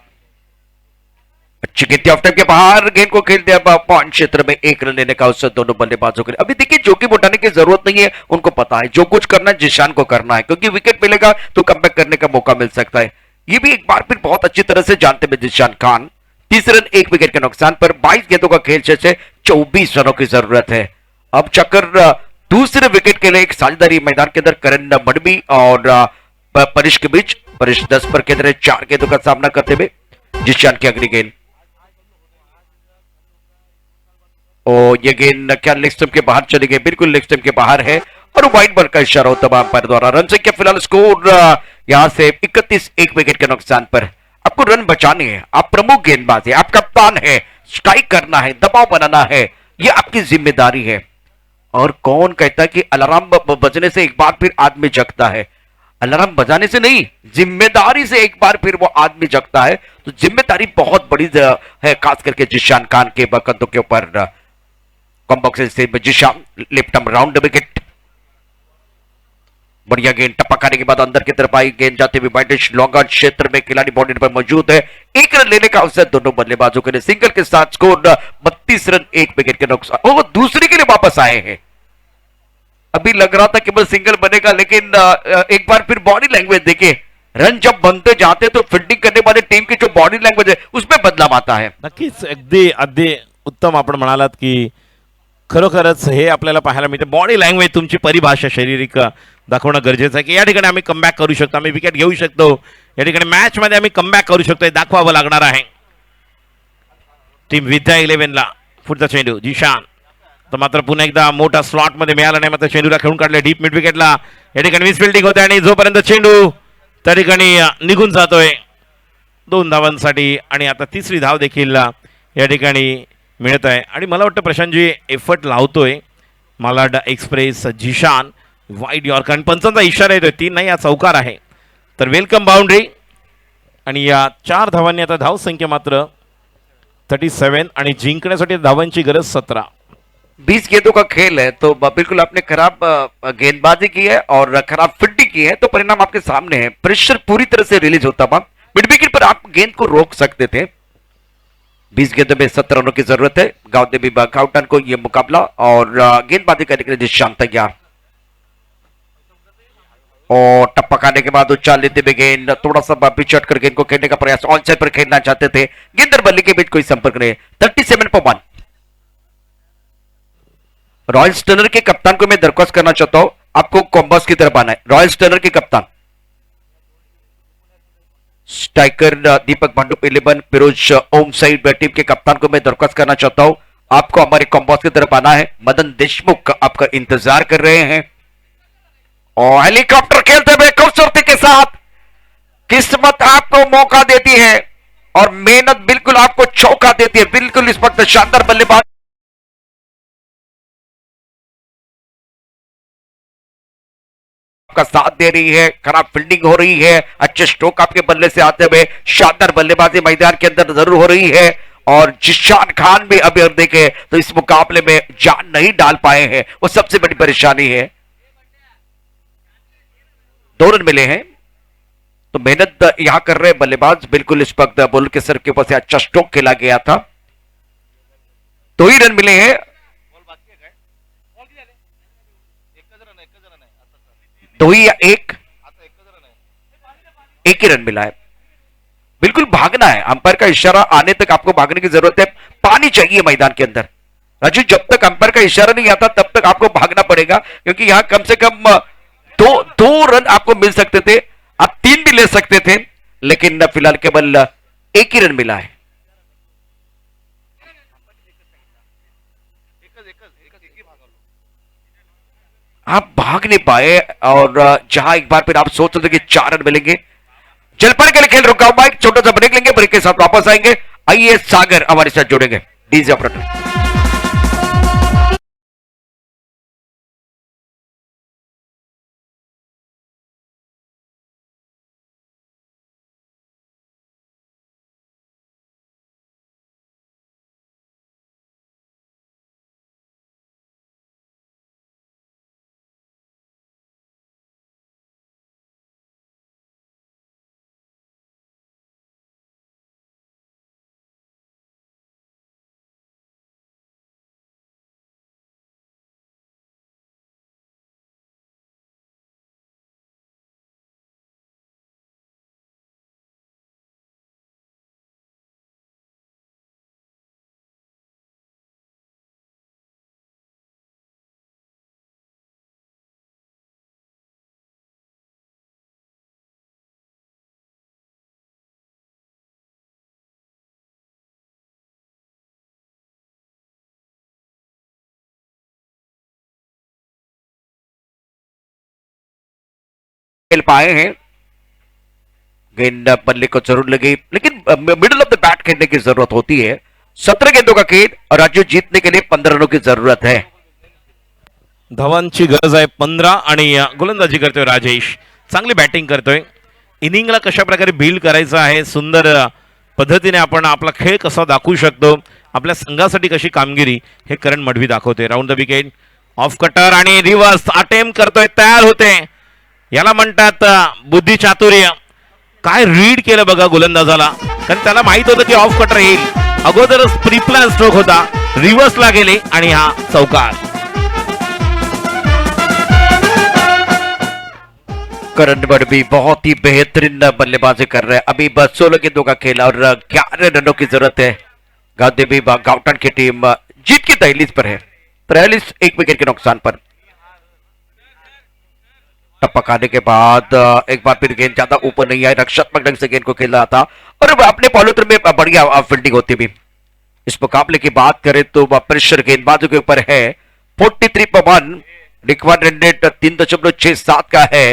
S2: अच्छी गेंद ऑफ टाइम के बाहर, गेंद को खेल दिया पॉइंट क्षेत्र में, 1 रन लेने का अवसर दोनों बल्लेबाजों के लिए। अभी देखिए जोखिम उठाने की जरूरत नहीं है, उनको पता है जो कुछ करना है जिशान को करना है, क्योंकि विकेट मिलेगा तो कमबैक करने का मौका मिल सकता है। ये भी एक बार फिर बहुत अच्छी तरह से जानते हुए जिशान खान। 30 रन 1 विकेट के नुकसान पर, 22 गेंदों का खेल से 24 रनों की जरूरत है। अब चक्कर दूसरे विकेट के लिए एक साझेदारी मैदान के अंदर करण मडवी और परिश के बीच। परिश 10 पर केंद्र 4 गेंदों का सामना करते हुए जिशान की अगली गेंद, और ये गेंद क्या लेग स्टंप के बाहर चली गई, बिल्कुल लेग स्टंप के बाहर है और वाइड बॉल का इशारा होता है अंपायर द्वारा। रन संख्या फिलहाल स्कोर यहां से 31 1 विकेट के नुकसान पर। आपको रन बचाने हैं, आप प्रमुख गेंदबाज है, आप कप्तान है, स्ट्राइक करना है, दबाव बनाना है, यह आपकी जिम्मेदारी है। और कौन कहता है कि अलार्म बजने से एक बार फिर आदमी जगता है? अलार्म बजाने से नहीं, जिम्मेदारी से एक बार फिर वो आदमी जगता है। तो जिम्मेदारी बहुत बड़ी है, खास करके जिशान खान के कंधों के ऊपर। कॉम्बॉक्स से Zeeshan left arm round wicket, बढ़िया गेंद टपकाने के बाद अंदर की तरफ आई, गेंद जाते हुए वाइडिश लॉन्ग ऑन क्षेत्र में खिलाड़ी बाउंड्री पर मौजूद है। 1 रन लेने का अवसर दोनों बल्लेबाजों के लिए, सिंगल के साथ स्कोर 32 रन 1 विकेट के नुकसान। वो दूसरे के लिए वापस आए हैं। अभी लग रहा था केवल सिंगल बनेगा, लेकिन एक बार फिर बॉडी लैंग्वेज देखिए, रन जब बनते जाते तो फील्डिंग करने वाले टीम की जो बॉडी लैंग्वेज है उसमें बदलाव आता है।
S1: नक्कीच अगदी अगदी उत्तम आपण म्हणालात की खरोखरच हे आपल्याला पाहायला मिळते. बॉडी लँग्वेज, तुमची परिभाषा शारीरिक दाखवणं गरजेचं आहे की या ठिकाणी आम्ही कमबॅक करू शकतो, आम्ही विकेट घेऊ शकतो, या ठिकाणी मॅच मध्ये आम्ही कमबॅक करू शकतो, हे दाखवावं लागणार आहे. टीम विद्या 11ला पुढचा चेंडू जिशान, तर मात्र पुन्हा एकदा मोठा स्लॉट मध्ये मिळाला नाही, मात्र चेंडूला खेळून काढले डीप मिड विकेटला. या ठिकाणी मिसफिल्डिंग होते आणि जोपर्यंत चेंडू त्या ठिकाणी निघून जातोय 2 धावांसाठी. आणि आता तिसरी धाव देखील या ठिकाणी मिळत आहे. आणि मला वाटतं प्रशांतजी एफर्ट लावतोय Malad express Zeeshan wide yorker, आणि पंचांचा इशारा येतोय 3 नाही, हा चौकार आहे. तर वेलकम बाउंड्री, आणि या 4 धावांनी आता धाव संख्या मात्र 37 आणि जिंकण्यासाठी धावांची गरज 17.
S2: 20 गेंदों का खेल है, तो बिल्कुल आपने खराब गेंदबाजी की है और खराब फील्डिंग की है, तो परिणाम आपके सामने है। प्रेशर पूरी तरह से रिलीज होता था, मिड विकेट पर आप गेंद को रोक सकते थे। 20 गेंदों में 17 रनों की जरूरत है। गाउदेवी काउटन को यह मुकाबला, और गेंदबाजी करने के लिए जिशान तैयार, और टपकाने के बाद उछाल लेते हुए गेंद थोड़ा सा पिछड़ कर गेंद को खेलने का प्रयास, ऑन साइड पर खेलना चाहते थे, गेंदर बल्ले के बीच कोई संपर्क नहीं। 37 पर 1। रॉयल स्टनर के कप्तान को मैं दरख्वास्त करना चाहता हूं, आपको कॉम्बस की तरफ आना है। रॉयल स्टनर के कप्तान स्ट्राइकर दीपक भांडुप 11, फिरोज ओम साइड टीम के कप्तान को मैं दरख्वास्त करना चाहता हूं, आपको हमारे कॉम्बस की तरफ आना है। मदन देशमुख आपका इंतजार कर रहे हैं, और हेलीकॉप्टर खेलते हुए खूबसूरती के साथ किस्मत आपको मौका देती है और मेहनत बिल्कुल आपको चौंका देती है। बिल्कुल इस वक्त शानदार बल्लेबाज का साथ दे रही है, खराब फील्डिंग हो रही है, अच्छे स्ट्रोक आपके बल्ले से आते हुए शानदार बल्लेबाजी मैदान के अंदर जरूर हो रही है। और जिशान खान भी अभी देखे तो इस मुकाबले में जान नहीं डाल पाए हैं, वो सबसे बड़ी परेशानी है। 2 रन मिले हैं, तो मेहनत यहां कर रहे बल्लेबाज। बिल्कुल इस वक्त बॉलर के सर के ऊपर से अच्छा स्ट्रोक खेला गया था। 2 ही रन मिले हैं, 2 ही या 1 ही रन मिला है। बिल्कुल भागना है, अंपायर का इशारा आने तक आपको भागने की जरूरत है। पानी चाहिए मैदान के अंदर। राजू, जब तक अंपायर का इशारा नहीं आता तब तक आपको भागना पड़ेगा, क्योंकि यहां कम से कम दो रन आपको मिल सकते थे, आप 3 भी ले सकते थे, लेकिन फिलहाल केवल एक ही रन मिला है। आप भाग नहीं पाए और जहां एक बार फिर आप सोच रहे थे कि 4 रन मिलेंगे। जलपान के लिए खेल रुका हुआ, एक छोटा सा ब्रेक लेंगे, ब्रेक के साथ वापस आएंगे। आइए सागर हमारे साथ जुड़ेंगे, डीजे ऑपरेटर। खेल पाए हैं, गेंद बल्ले को जरूर लगी, लेकिन मिडिल ऑफ द बैट खेलने की जरूरत होती है। 17 गेंदों का खेल और राज्य जीतने के लिए 15 रनों की जरूरत है।
S1: धावांची गरज आहे 15 आणि गोलंदाजी करतोय राजेश, चांगली बॅटिंग करतोय। इनिंगला कशा प्रकारे बिल्ड करायचं आहे, सुंदर पद्धतीने आपण आपला खेळ कसा दाखवू शकतो, आपल्या संघासाठी कशी कामगिरी, हे करण मडवी दाखवते। Round the wicket, off cutter आणि रिव्हर्स अटेम्प्ट करतोय, तयार होते, याला म्हणतात बुद्धी चातुर्य। काय रीड केलं बघा गोलंदाजाला, कारण त्याला माहित होतं की ऑफ कटर येईल, अगोदरच प्री प्लॅन स्ट्रोक होता, रिव्हर्सला गेले आणि हा चौकार।
S2: करण मडवी बहुत ही बेहतरीन बल्लेबाजी कर रहे हैं। अभी बस 16 गेंदों का खेल और 11 रनों की जरूरत है। गांधी गाउटन की टीम जीत की दहलीज पर है, 43 एक विकेट के नुकसान पर। टपक आने के बाद एक बार फिर गेंद ज्यादा ऊपर नहीं आई, रक्षात्मक ढंग से गेंद को खेल रहा था और अपने पॉलोत्र में बढ़िया फील्डिंग होती भी। इस मुकाबले की बात करें तो प्रेशर गेंदबाजों के ऊपर है। 43 पर 1, रिक्वायर्ड रन रेट 3.67 का है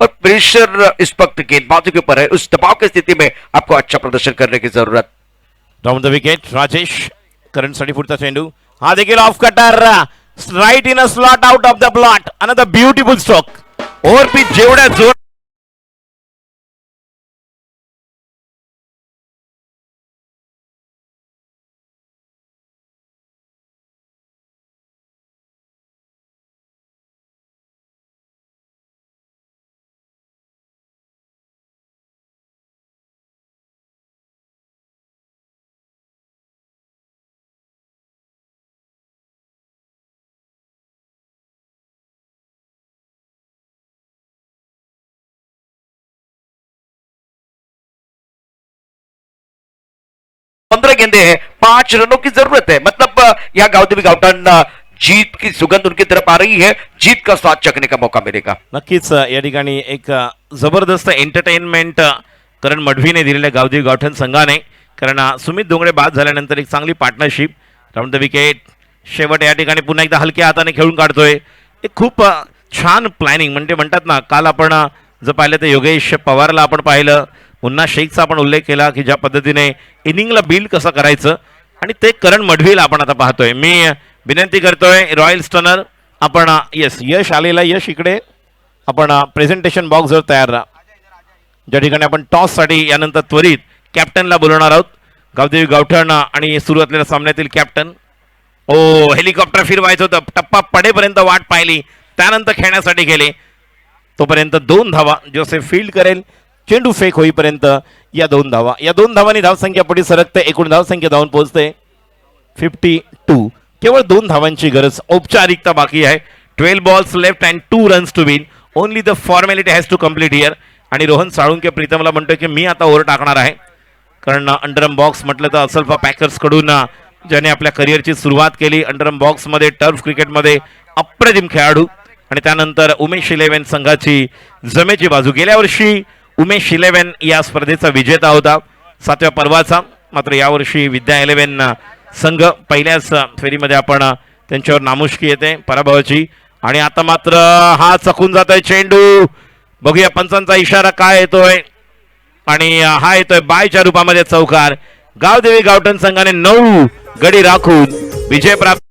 S2: और प्रेशर इस वक्त गेंदबाजों के ऊपर है। उस दबाव की स्थिति में आपको अच्छा प्रदर्शन करने की जरूरत।
S1: राउंड द विकेट, राजेश करणसाठी पुढचा चेंडू, हा देखील off cutter, right in a slot out of the blot, another beautiful stroke. और भी जेवढ्या जोर
S2: पंद्रह गेंदे हैं, 5 रनों की जरूरत है। मतलब यहाँ गावदेवी गावटन जीत की सुगंध उनकी तरफ आ रही है, जीत का स्वाद चखने का मौका मिलेगा।
S1: नक्कीच या ठिकाणी एक जबरदस्त एंटरटेनमेंट करण मडवीने दिलेल्या गावदेवी गावठण संघाने, कारण सुमित डोंगरे बाद झाल्यानंतर एक चांगली पार्टनरशिप। राऊंड द विकेट, शेवट या ठिकाणी पुन्हा एकदा हलक्या हाताने खेळून काढतोय। एक खूप छान प्लॅनिंग, म्हणजे म्हणतात ना, काल आपण जर पाहिलं तर योगेश पवारला आपण पाहिलं, मुन्ना शेखचा आपण उल्लेख केला की ज्या पद्धतीने इनिंगला बिल्ड कसं करायचं, आणि ते करण मडवीला आपण आता पाहतोय। मी विनंती करतोय रॉयल स्टनर, आपण यश आलेला, यश इकडे आपण प्रेझेंटेशन बॉक्सवर तयार राहा, ज्या ठिकाणी आपण टॉससाठी यानंतर त्वरित कॅप्टनला बोलवणार आहोत। गावदेवी गावठण आणि सुरू असलेल्या सामन्यातील कॅप्टन, ओ हेलिकॉप्टर फिरवायचं होतं, टप्पा पडेपर्यंत वाट पाहिली, त्यानंतर खेळण्यासाठी गेले, तोपर्यंत 2 धावा जोसेफ फील्ड करेल, चेंडू फेक होईपर्यंत या 2 धावा, या 2 धावांनी धावसंख्या पुढे सरकते, एकूण धावसंख्या धावून पोहोचते 52। केवळ 2 धावांची गरज, औपचारिकता बाकी आहे। 12 balls left and 2 runs to win, only the formality has to complete here. आणि रोहन साळुंके प्रीतमला म्हणतोय की मी आता ओव्हर टाकणार आहे, कारण अंडरम बॉक्स म्हटलं तर असल्फा पॅकर्स कडून ज्याने आपल्या करिअरची सुरुवात केली, अंडरम बॉक्समध्ये टर्फ क्रिकेटमध्ये अप्रतिम खेळाडू, आणि त्यानंतर उमेश इलेव्हन संघाची जमेची बाजू. गेल्या वर्षी उमेश इलेव्हन या स्पर्धेचा विजेता होता 7व्या पर्वाचा. मात्र यावर्षी विद्या इलेव्हन संघ पहिल्याच फेरीमध्ये आपण त्यांच्यावर नामुष्की येते पराभवाची. आणि आता मात्र हा चकून जात आहे चेंडू. बघूया पंचांचा इशारा काय येतोय. आणि हा येतोय बायच्या रूपामध्ये चौकार. गावदेवी गावठण संघाने 9 गडी राखून विजय प्राप्त.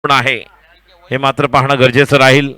S1: आहे हे मात्र पाहणं गरजेचं राहील.